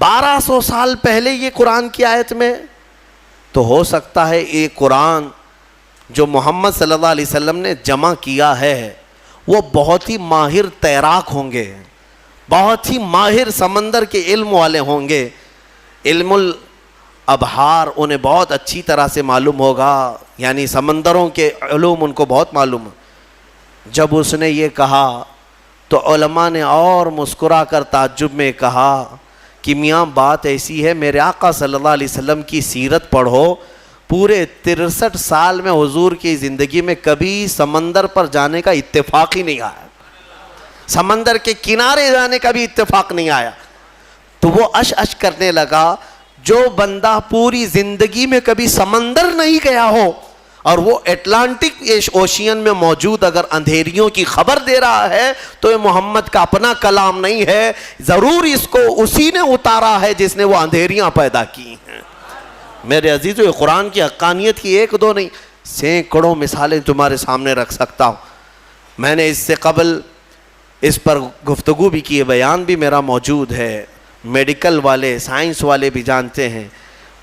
[SPEAKER 1] 1200 سال پہلے یہ قرآن کی آیت میں، تو ہو سکتا ہے یہ قرآن جو محمد صلی اللہ علیہ وسلم نے جمع کیا ہے وہ بہت ہی ماہر تیراک ہوں گے، بہت ہی ماہر سمندر کے علم والے ہوں گے. علم الابحار انہیں بہت اچھی طرح سے معلوم ہوگا، یعنی سمندروں کے علوم ان کو بہت معلوم ہے. جب اس نے یہ کہا تو علماء نے اور مسکرا کر تعجب میں کہا کہ میاں بات ایسی ہے، میرے آقا صلی اللہ علیہ وسلم کی سیرت پڑھو. پورے 63 سال میں حضور کی زندگی میں کبھی سمندر پر جانے کا اتفاق ہی نہیں آیا، سمندر کے کنارے جانے کا بھی اتفاق نہیں آیا. تو وہ اش کرنے لگا، جو بندہ پوری زندگی میں کبھی سمندر نہیں گیا ہو اور وہ اٹلانٹک اوشین میں موجود اگر اندھیریوں کی خبر دے رہا ہے تو یہ محمد کا اپنا کلام نہیں ہے، ضرور اس کو اسی نے اتارا ہے جس نے وہ اندھیریاں پیدا کی ہیں. میرے عزیزو، یہ قرآن کی حقانیت کی ایک دو نہیں، سینکڑوں مثالیں تمہارے سامنے رکھ سکتا ہوں. میں نے اس سے قبل اس پر گفتگو بھی کی ہے، بیان بھی میرا موجود ہے. میڈیکل والے، سائنس والے بھی جانتے ہیں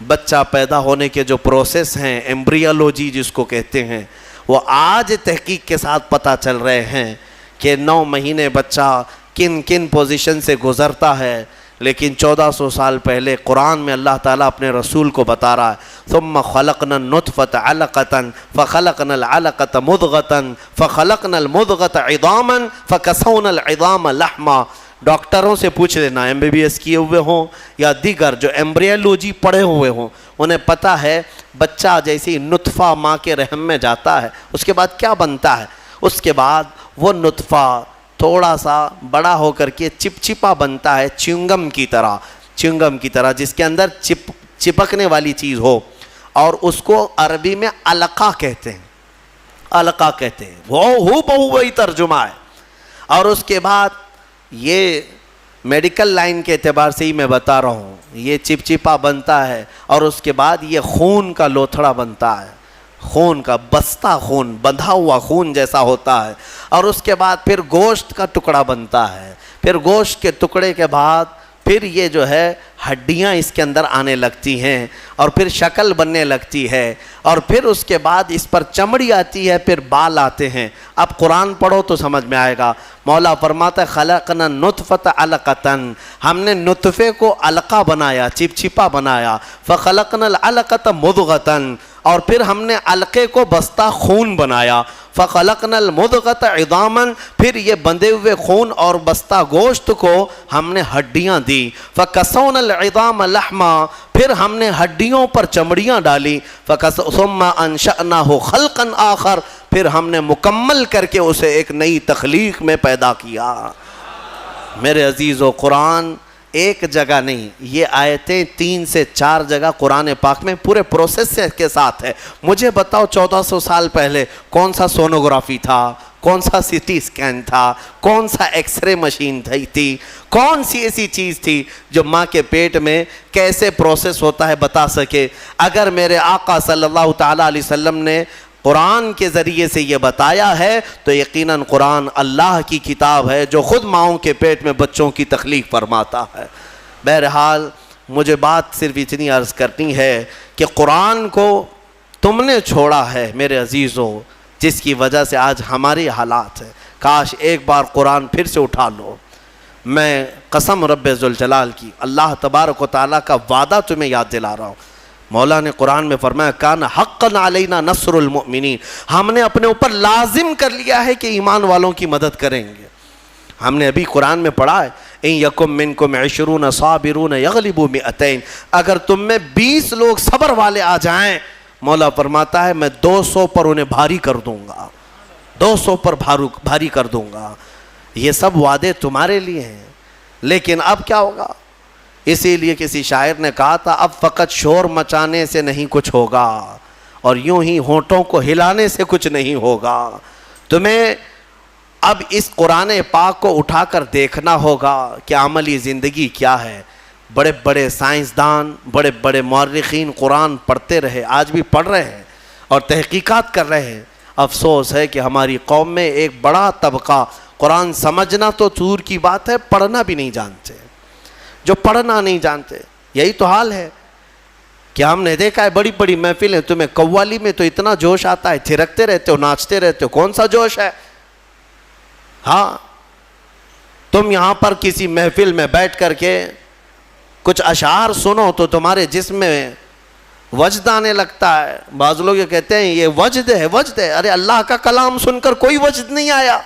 [SPEAKER 1] بچہ پیدا ہونے کے جو پروسیس ہیں، ایمبریولوجی جس کو کہتے ہیں، وہ آج تحقیق کے ساتھ پتہ چل رہے ہیں کہ 9 مہینے بچہ کن کن پوزیشن سے گزرتا ہے. لیکن 1400 سال پہلے قرآن میں اللہ تعالیٰ اپنے رسول کو بتا رہا ہے ثم خلقنا النطفة علقة فخلقنا العلقة مضغة فخلقنا المضغة عظاما فكسونا العظام لحما. ڈاکٹروں سے پوچھ لینا، MBBS کیے ہوئے ہوں یا دیگر جو ایمبریولوجی پڑھے ہوئے ہوں، انہیں پتہ ہے بچہ جیسے نطفہ ماں کے رحم میں جاتا ہے اس کے بعد کیا بنتا ہے. اس کے بعد وہ نطفہ تھوڑا سا بڑا ہو کر کے چپچپا بنتا ہے، چنگم کی طرح جس کے اندر چپکنے والی چیز ہو، اور اس کو عربی میں علقہ کہتے ہیں. علقہ کہتے ہیں، وہ بہو وہی ترجمہ ہے. اور اس کے بعد یہ میڈیکل لائن کے اعتبار سے ہی میں بتا رہا ہوں، یہ چپچپا بنتا ہے اور اس کے بعد یہ خون کا لوتھڑا بنتا ہے، خون کا بستہ، خون بندھا ہوا خون جیسا ہوتا ہے. اور اس کے بعد پھر گوشت کا ٹکڑا بنتا ہے. پھر گوشت کے ٹکڑے کے بعد پھر یہ جو ہے ہڈیاں اس کے اندر آنے لگتی ہیں اور پھر شکل بننے لگتی ہے اور پھر اس کے بعد اس پر چمڑی آتی ہے، پھر بال آتے ہیں. اب قرآن پڑھو تو سمجھ میں آئے گا. مولا فرماتا ہے خلقنا نطفۃ علقۃ، ہم نے نطفے کو علقہ بنایا، چپچپا بنایا. فخلقنا العلقۃ مضغۃ، اور پھر ہم نے علقے کو بستہ خون بنایا، فخلقنا المضغۃ عظاما، پھر یہ بندھے ہوئے خون اور بستہ گوشت کو ہم نے ہڈیاں دی، فکسونا العظام لحما، پھر ہم نے ہڈیوں پر چمڑیاں ڈالی، ثم انشأناہ خلقا آخر، پھر ہم نے مکمل کر کے اسے ایک نئی تخلیق میں پیدا کیا۔ میرے عزیزو، قرآن ایک جگہ نہیں، یہ آیتیں 3 سے 4 جگہ قرآن پاک میں پورے پروسیس کے ساتھ ہے۔ مجھے بتاؤ 1400 سال پہلے کون سا سونوگرافی تھا، کون سا سٹی اسکین تھا، کون سا ایکس رے مشین تھی، کون سی ایسی چیز تھی جو ماں کے پیٹ میں کیسے پروسیس ہوتا ہے بتا سکے؟ اگر میرے آقا صلی اللہ تعالیٰ علیہ وسلم نے قرآن کے ذریعے سے یہ بتایا ہے تو یقیناً قرآن اللہ کی کتاب ہے جو خود ماؤں کے پیٹ میں بچوں کی تخلیق فرماتا ہے۔ بہرحال مجھے بات صرف اتنی عرض کرنی ہے کہ قرآن کو تم نے چھوڑا ہے میرے عزیزو، جس کی وجہ سے آج ہماری حالات ہے۔ کاش ایک بار قرآن پھر سے اٹھا لو۔ میں قسم رب ذوالجلال کی، اللہ تبارک و تعالیٰ کا وعدہ تمہیں یاد دلا رہا ہوں۔ مولا نے قرآن میں فرمایا کان حقا علینا نصر المؤمنین، ہم نے اپنے اوپر لازم کر لیا ہے کہ ایمان والوں کی مدد کریں گے۔ ہم نے ابھی قرآن میں پڑھا ہے ان یکم منکم 20 صابرون یغلبوا 200، اگر تم میں 20 لوگ صبر والے آ جائیں، مولا فرماتا ہے میں 200 پر انہیں بھاری کر دوں گا، 200 پر بھاری کر دوں گا۔ یہ سب وعدے تمہارے لیے ہیں، لیکن اب کیا ہوگا؟ اسی لیے کسی شاعر نے کہا تھا اب فقط شور مچانے سے نہیں کچھ ہوگا، اور یوں ہی ہونٹوں کو ہلانے سے کچھ نہیں ہوگا۔ تمہیں اب اس قرآن پاک کو اٹھا کر دیکھنا ہوگا کہ عملی زندگی کیا ہے۔ بڑے بڑے سائنسدان، بڑے بڑے مورخین قرآن پڑھتے رہے، آج بھی پڑھ رہے ہیں اور تحقیقات کر رہے ہیں۔ افسوس ہے کہ ہماری قوم میں ایک بڑا طبقہ قرآن سمجھنا تو دور کی بات ہے، پڑھنا بھی نہیں جانتے۔ جو پڑھنا نہیں جانتے، یہی تو حال ہے کہ ہم نے دیکھا ہے بڑی بڑی محفلیں، تمہیں قوالی میں تو اتنا جوش آتا ہے، تھرکتے رہتے ہو، ناچتے رہتے ہو، کون سا جوش ہے؟ ہاں، تم یہاں پر کسی محفل میں بیٹھ کر کے کچھ اشعار سنو تو تمہارے جسم میں وجد آنے لگتا ہے۔ بعض لوگ یہ کہتے ہیں یہ وجد ہے، وجد ہے۔ ارے اللہ کا کلام سن کر کوئی وجد نہیں آیا،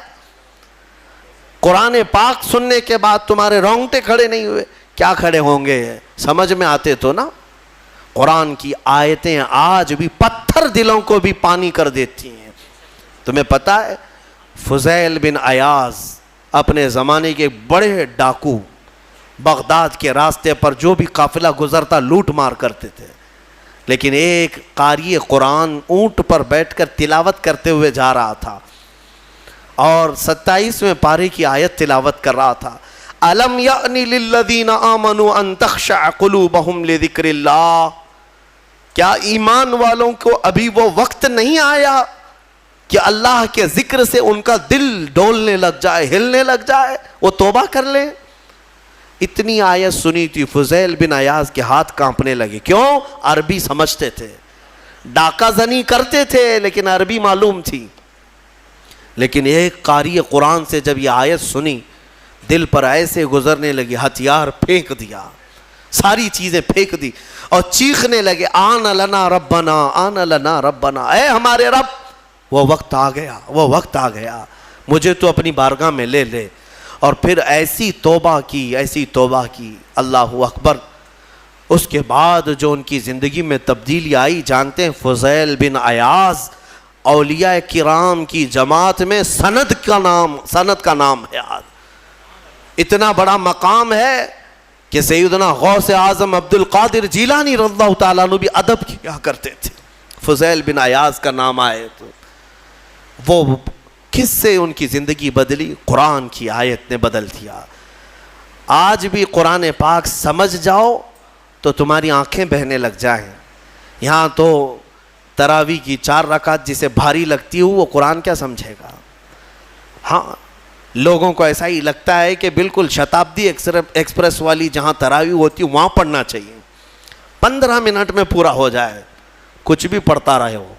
[SPEAKER 1] قرآن پاک سننے کے بعد تمہارے رونگٹے کھڑے نہیں ہوئے؟ کیا کھڑے ہوں گے؟ سمجھ میں آتے تو نا۔ قرآن کی آیتیں آج بھی پتھر دلوں کو بھی پانی کر دیتی ہیں۔ تمہیں پتہ ہے فضیل بن عیاض اپنے زمانے کے بڑے ڈاکو، بغداد کے راستے پر جو بھی قافلہ گزرتا لوٹ مار کرتے تھے، لیکن ایک قاری قرآن اونٹ پر بیٹھ کر تلاوت کرتے ہوئے جا رہا تھا اور 27ویں پارے کی آیت تلاوت کر رہا تھا، أَلَمْ يَأْنِ لِلَّذِينَ آمَنُوا أَن تَخْشَعَ قُلُوبَهُمْ لِذِكْرِ اللَّهِ، کیا ایمان والوں کو ابھی وہ وقت نہیں آیا کہ اللہ کے ذکر سے ان کا دل ڈولنے لگ جائے، ہلنے لگ جائے، وہ توبہ کر لیں؟ اتنی آیت سنی تھی، فضیل بن عیاض کے ہاتھ کانپنے لگے۔ کیوں؟ عربی سمجھتے تھے، ڈاکہ زنی کرتے تھے لیکن عربی معلوم تھی۔ لیکن ایک قاری قرآن سے جب یہ آیت سنی، دل پر ایسے گزرنے لگی، ہتھیار پھینک دیا، ساری چیزیں پھینک دی اور چیخنے لگے آن لنا ربنا، آن لنا ربنا، اے ہمارے رب وہ وقت آ گیا، وہ وقت آ گیا، مجھے تو اپنی بارگاہ میں لے لے۔ اور پھر ایسی توبہ کی، ایسی توبہ کی، اللہ اکبر۔ اس کے بعد جو ان کی زندگی میں تبدیلی آئی جانتے ہیں؟ فضیل بن عیاض اولیاء کرام کی جماعت میں سند کا نام ہے آج، اتنا بڑا مقام ہے کہ سیدنا غوث اعظم عبد القادر جیلانی رضی اللہ تعالیٰ عنہ بھی ادب کیا کرتے تھے۔ فضیل بن عیاض کا نام آئے تو وہ کس سے ان کی زندگی بدلی؟ قرآن کی آیت نے بدل دیا۔ آج بھی قرآن پاک سمجھ جاؤ تو تمہاری آنکھیں بہنے لگ جائیں۔ یہاں تو تراویح کی 4 رکعت جسے بھاری لگتی ہو وہ قرآن کیا سمجھے گا؟ ہاں، لوگوں کو ایسا ہی لگتا ہے کہ بالکل شتابدی ایکسپریس والی جہاں تراویح ہوتی وہاں پڑھنا چاہیے، 15 منٹ میں پورا ہو جائے، کچھ بھی پڑھتا رہے ہو،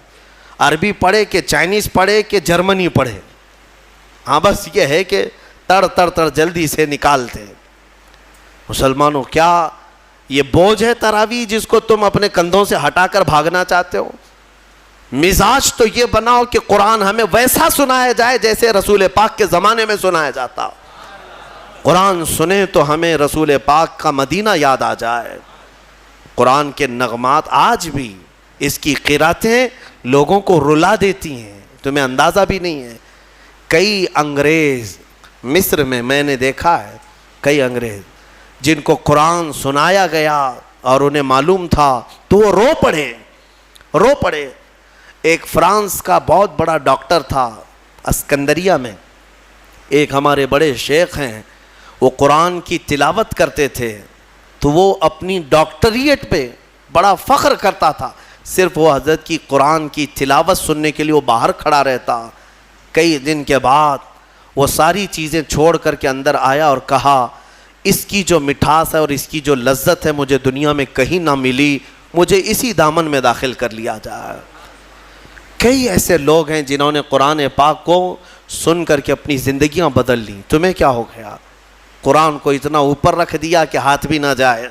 [SPEAKER 1] عربی پڑھے کہ چائنیز پڑھے کہ جرمنی پڑھے، ہاں بس یہ ہے کہ تڑ جلدی سے نکالتے۔ مسلمانوں، کیا یہ بوجھ ہے تراویح جس کو تم اپنے کندھوں سے ہٹا کر بھاگنا چاہتے ہو؟ مزاج تو یہ بناؤ کہ قرآن ہمیں ویسا سنایا جائے جیسے رسول پاک کے زمانے میں سنایا جاتا. قرآن سنیں تو ہمیں رسول پاک کا مدینہ یاد آ جائے. قرآن کے نغمات آج بھی اس کی قراتیں لوگوں کو رلا دیتی ہیں, تمہیں اندازہ بھی نہیں ہے. کئی انگریز مصر میں نے دیکھا ہے, کئی انگریز جن کو قرآن سنایا گیا اور انہیں معلوم تھا تو وہ رو پڑے. ایک فرانس کا بہت بڑا ڈاکٹر تھا اسکندریہ میں, ایک ہمارے بڑے شیخ ہیں, وہ قرآن کی تلاوت کرتے تھے تو وہ اپنی ڈاکٹریٹ پہ بڑا فخر کرتا تھا. صرف وہ حضرت کی قرآن کی تلاوت سننے کے لیے وہ باہر کھڑا رہتا. کئی دن کے بعد وہ ساری چیزیں چھوڑ کر کے اندر آیا اور کہا, اس کی جو مٹھاس ہے اور اس کی جو لذت ہے مجھے دنیا میں کہیں نہ ملی, مجھے اسی دامن میں داخل کر لیا جائے. کئی ایسے لوگ ہیں جنہوں نے قرآن پاک کو سن کر کے اپنی زندگیاں بدل لیں. تمہیں کیا ہو گیا؟ قرآن کو اتنا اوپر رکھ دیا کہ ہاتھ بھی نہ جائے.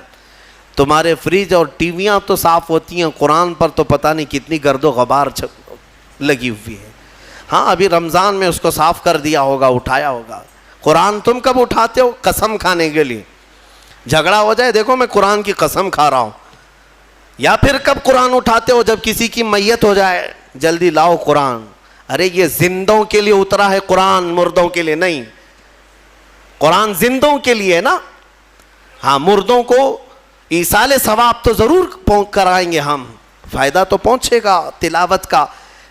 [SPEAKER 1] تمہارے فریج اور ٹی ویاں تو صاف ہوتی ہیں, قرآن پر تو پتہ نہیں کتنی گرد و غبار لگی ہوئی ہے. ہاں ابھی رمضان میں اس کو صاف کر دیا ہوگا, اٹھایا ہوگا. قرآن تم کب اٹھاتے ہو؟ قسم کھانے کے لیے. جھگڑا ہو جائے دیکھو میں قرآن کی قسم کھا رہا ہوں. یا پھر کب قرآن اٹھاتے ہو؟ جب کسی کی میت ہو جائے, جلدی لاؤ قرآن. ارے یہ زندوں کے لیے اترا ہے قرآن, مردوں کے لیے نہیں. قرآن زندوں کے لیے نا. ہاں مردوں کو ایصال ثواب تو ضرور کرائیں گے ہم, فائدہ تو پہنچے گا تلاوت کا,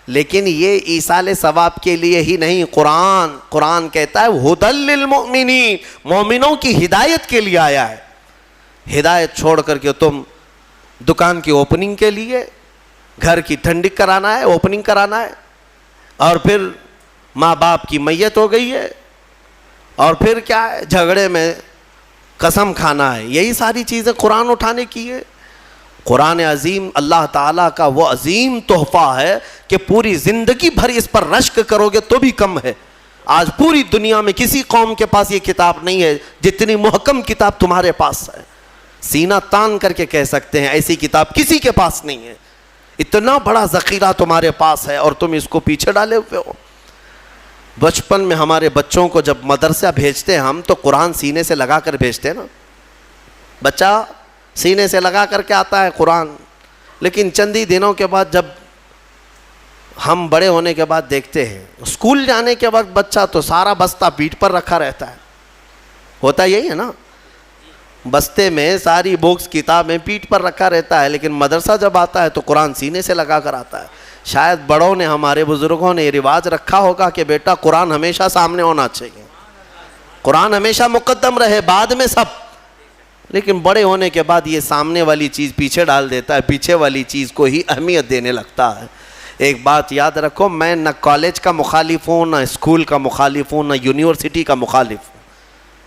[SPEAKER 1] لیکن یہ ایصال ثواب کے لیے ہی نہیں. قرآن کہتا ہے ھدی للمؤمنین, مومنوں کی ہدایت کے لیے آیا ہے. ہدایت چھوڑ کر کے تم دکان کی اوپننگ کے لیے, گھر کی ٹھنڈک کرانا ہے, اوپننگ کرانا ہے, اور پھر ماں باپ کی میت ہو گئی ہے, اور پھر کیا ہے جھگڑے میں قسم کھانا ہے. یہی ساری چیزیں قرآن اٹھانے کی ہے. قرآن عظیم اللہ تعالیٰ کا وہ عظیم تحفہ ہے کہ پوری زندگی بھر اس پر رشک کرو گے تو بھی کم ہے. آج پوری دنیا میں کسی قوم کے پاس یہ کتاب نہیں ہے جتنی محکم کتاب تمہارے پاس ہے. سینہ تان کر کے کہہ سکتے ہیں ایسی کتاب کسی کے پاس نہیں ہے. اتنا بڑا ذخیرہ تمہارے پاس ہے اور تم اس کو پیچھے ڈالے ہوئے ہو. بچپن میں ہمارے بچوں کو جب مدرسہ بھیجتے ہیں ہم تو قرآن سینے سے لگا کر بھیجتے ہیں نا. بچہ سینے سے لگا کر کے آتا ہے قرآن, لیکن چند ہی دنوں کے بعد جب ہم بڑے ہونے کے بعد دیکھتے ہیں اسکول جانے کے وقت بچہ تو سارا بستہ پیٹھ پر رکھا رہتا ہے. ہوتا یہی ہے نا, بستے میں ساری بکس کتابیں پیٹھ پر رکھا رہتا ہے, لیکن مدرسہ جب آتا ہے تو قرآن سینے سے لگا کر آتا ہے. شاید بڑوں نے, ہمارے بزرگوں نے یہ رواج رکھا ہوگا کہ بیٹا قرآن ہمیشہ سامنے ہونا چاہیے, قرآن ہمیشہ مقدم رہے, بعد میں سب. لیکن بڑے ہونے کے بعد یہ سامنے والی چیز پیچھے ڈال دیتا ہے, پیچھے والی چیز کو ہی اہمیت دینے لگتا ہے. ایک بات یاد رکھو, میں نہ کالج کا مخالف ہوں, نہ اسکول کا مخالف ہوں, نہ یونیورسٹی کا مخالف ہوں.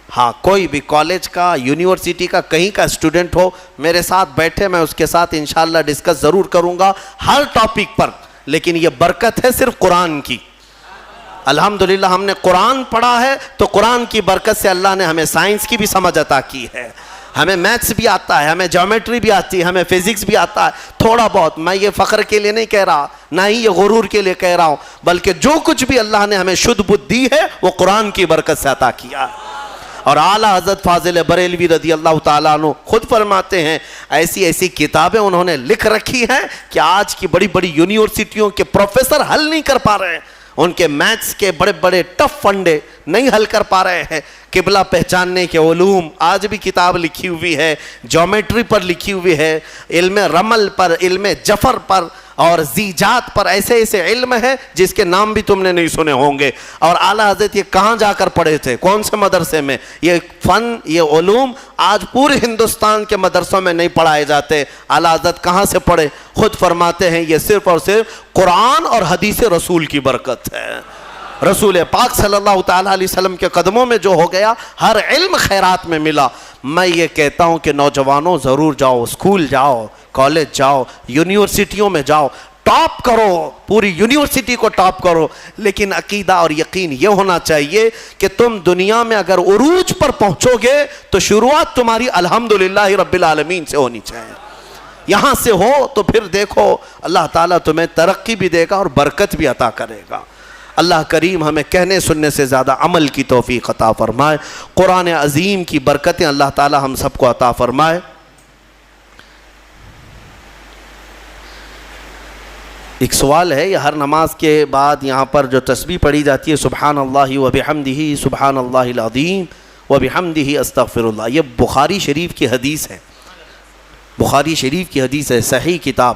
[SPEAKER 1] ہاں کوئی بھی کالج کا, یونیورسٹی کا, کہیں کا اسٹوڈنٹ ہو میرے ساتھ بیٹھے, میں اس کے ساتھ انشاءاللہ ڈسکس ضرور کروں گا ہر ٹاپک پر. لیکن یہ برکت ہے صرف قرآن کی. الحمدللہ ہم نے قرآن پڑھا ہے تو قرآن کی برکت سے اللہ نے ہمیں سائنس کی بھی سمجھ عطا کی ہے, ہمیں میتھس بھی آتا ہے, ہمیں جیومیٹری بھی آتی ہے, ہمیں فزکس بھی آتا ہے تھوڑا بہت. میں یہ فخر کے لیے نہیں کہہ رہا, نہ ہی یہ غرور کے لیے کہہ رہا ہوں, بلکہ جو کچھ بھی اللہ نے ہمیں شدھ بدھ دی ہے وہ قرآن کی برکت سے عطا کیا. اور اعلیٰ حضرت فاضل بریلوی رضی اللہ تعالیٰ عنہ خود فرماتے ہیں ایسی ایسی کتابیں انہوں نے لکھ رکھی ہیں کہ آج کی بڑی بڑی یونیورسٹیوں کے پروفیسر حل نہیں کر پا رہے ہیں. ان کے میتھس کے بڑے بڑے ٹف فنڈے نہیں حل کر پا رہے ہیں. قبلہ پہچاننے کے علوم آج بھی کتاب لکھی ہوئی ہے, جیومیٹری پر لکھی ہوئی ہے, علم رمل پر, علم جفر پر اور زیجات پر, ایسے ایسے علم ہے جس کے نام بھی تم نے نہیں سنے ہوں گے. اور اعلیٰ حضرت یہ کہاں جا کر پڑھے تھے, کون سے مدرسے میں؟ یہ فن, یہ علوم آج پورے ہندوستان کے مدرسوں میں نہیں پڑھائے جاتے. اعلیٰ حضرت کہاں سے پڑھے؟ خود فرماتے ہیں یہ صرف اور صرف قرآن اور حدیث رسول کی برکت ہے. رسول پاک صلی اللہ تعالیٰ علیہ وسلم کے قدموں میں جو ہو گیا ہر علم خیرات میں ملا. میں یہ کہتا ہوں کہ نوجوانوں ضرور جاؤ, اسکول جاؤ, کالج جاؤ, یونیورسٹیوں میں جاؤ, ٹاپ کرو, پوری یونیورسٹی کو ٹاپ کرو. لیکن عقیدہ اور یقین یہ ہونا چاہیے کہ تم دنیا میں اگر عروج پر پہنچو گے تو شروعات تمہاری الحمدللہ رب العالمین سے ہونی چاہیے. یہاں سے ہو تو پھر دیکھو اللہ تعالیٰ تمہیں ترقی بھی دے گا اور برکت بھی عطا کرے گا۔ اللہ کریم ہمیں کہنے سننے سے زیادہ عمل کی توفیق عطا فرمائے۔ قرآن عظیم کی برکتیں اللہ تعالیٰ ہم سب کو عطا فرمائے۔ ایک سوال ہے، یہ ہر نماز کے بعد یہاں پر جو تسبیح پڑھی جاتی ہے سبحان اللہ وبحمدہ سبحان اللہ العظیم وبحمدہ استغفر اللہ، یہ بخاری شریف کی حدیث ہے، بخاری شریف کی حدیث ہے، صحیح کتاب۔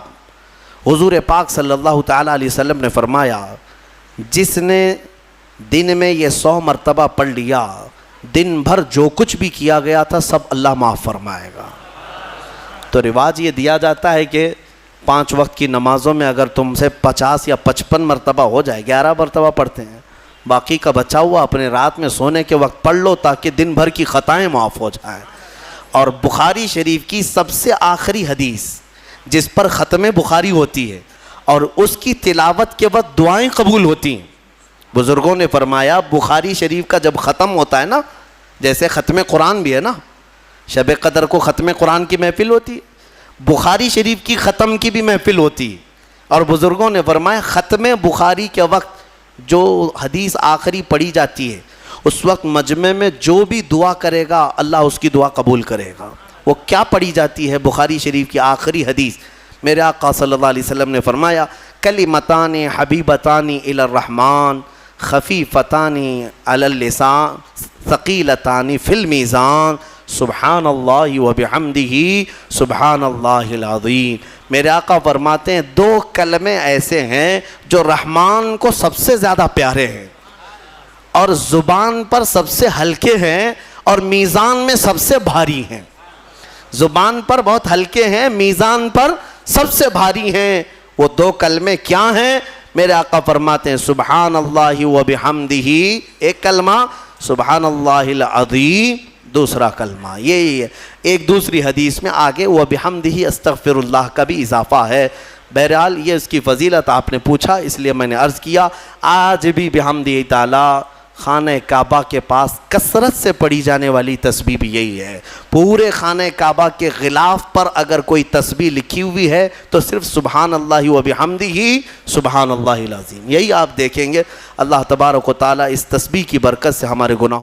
[SPEAKER 1] حضور پاک صلی اللہ تعالیٰ علیہ وسلم نے فرمایا جس نے دن میں یہ 100 مرتبہ پڑھ لیا، دن بھر جو کچھ بھی کیا گیا تھا سب اللہ معاف فرمائے گا۔ تو رواج یہ دیا جاتا ہے کہ 5 وقت کی نمازوں میں اگر تم سے 50 یا 55 مرتبہ ہو جائے، 11 مرتبہ پڑھتے ہیں، باقی کا بچا ہوا اپنے رات میں سونے کے وقت پڑھ لو تاکہ دن بھر کی خطائیں معاف ہو جائیں۔ اور بخاری شریف کی سب سے آخری حدیث جس پر ختم بخاری ہوتی ہے اور اس کی تلاوت کے وقت دعائیں قبول ہوتی ہیں، بزرگوں نے فرمایا بخاری شریف کا جب ختم ہوتا ہے نا، جیسے ختم قرآن بھی ہے نا، شب قدر کو ختم قرآن کی محفل ہوتی ہے، بخاری شریف کی ختم کی بھی محفل ہوتی ہے، اور بزرگوں نے فرمایا ختم بخاری کے وقت جو حدیث آخری پڑھی جاتی ہے اس وقت مجمع میں جو بھی دعا کرے گا اللہ اس کی دعا قبول کرے گا۔ وہ کیا پڑھی جاتی ہے بخاری شریف کی آخری حدیث؟ میرے آقا صلی اللہ علیہ وسلم نے فرمایا کلمتان حبیبتان الی الرحمن خفیفتان علی اللسان ثقیلتان فی المیزان سبحان اللہ وبحمدہ سبحان اللہ العظیم۔ میرے آقا فرماتے ہیں 2 کلمے ایسے ہیں جو رحمان کو سب سے زیادہ پیارے ہیں اور زبان پر سب سے ہلکے ہیں اور میزان میں سب سے بھاری ہیں۔ زبان پر بہت ہلکے ہیں، میزان پر سب سے بھاری ہیں۔ وہ 2 کلمے کیا ہیں؟ میرے آقا فرماتے ہیں سبحان اللہ وبحمدہ ایک کلمہ، سبحان اللہ العظیم دوسرا کلمہ۔ یہی ہے۔ ایک دوسری حدیث میں آگے وبحمدہ استغفر اللہ کا بھی اضافہ ہے۔ بہرحال یہ اس کی فضیلت آپ نے پوچھا اس لیے میں نے عرض کیا۔ آج بھی بحمدہ تعالی خانہ کعبہ کے پاس کثرت سے پڑھی جانے والی تسبیح بھی یہی ہے۔ پورے خانہ کعبہ کے غلاف پر اگر کوئی تسبیح لکھی ہوئی ہے تو صرف سبحان اللہ وبحمدہ سبحان اللہ العظیم، یہی آپ دیکھیں گے۔ اللہ تبارک و تعالیٰ اس تسبیح کی برکت سے ہمارے گناہ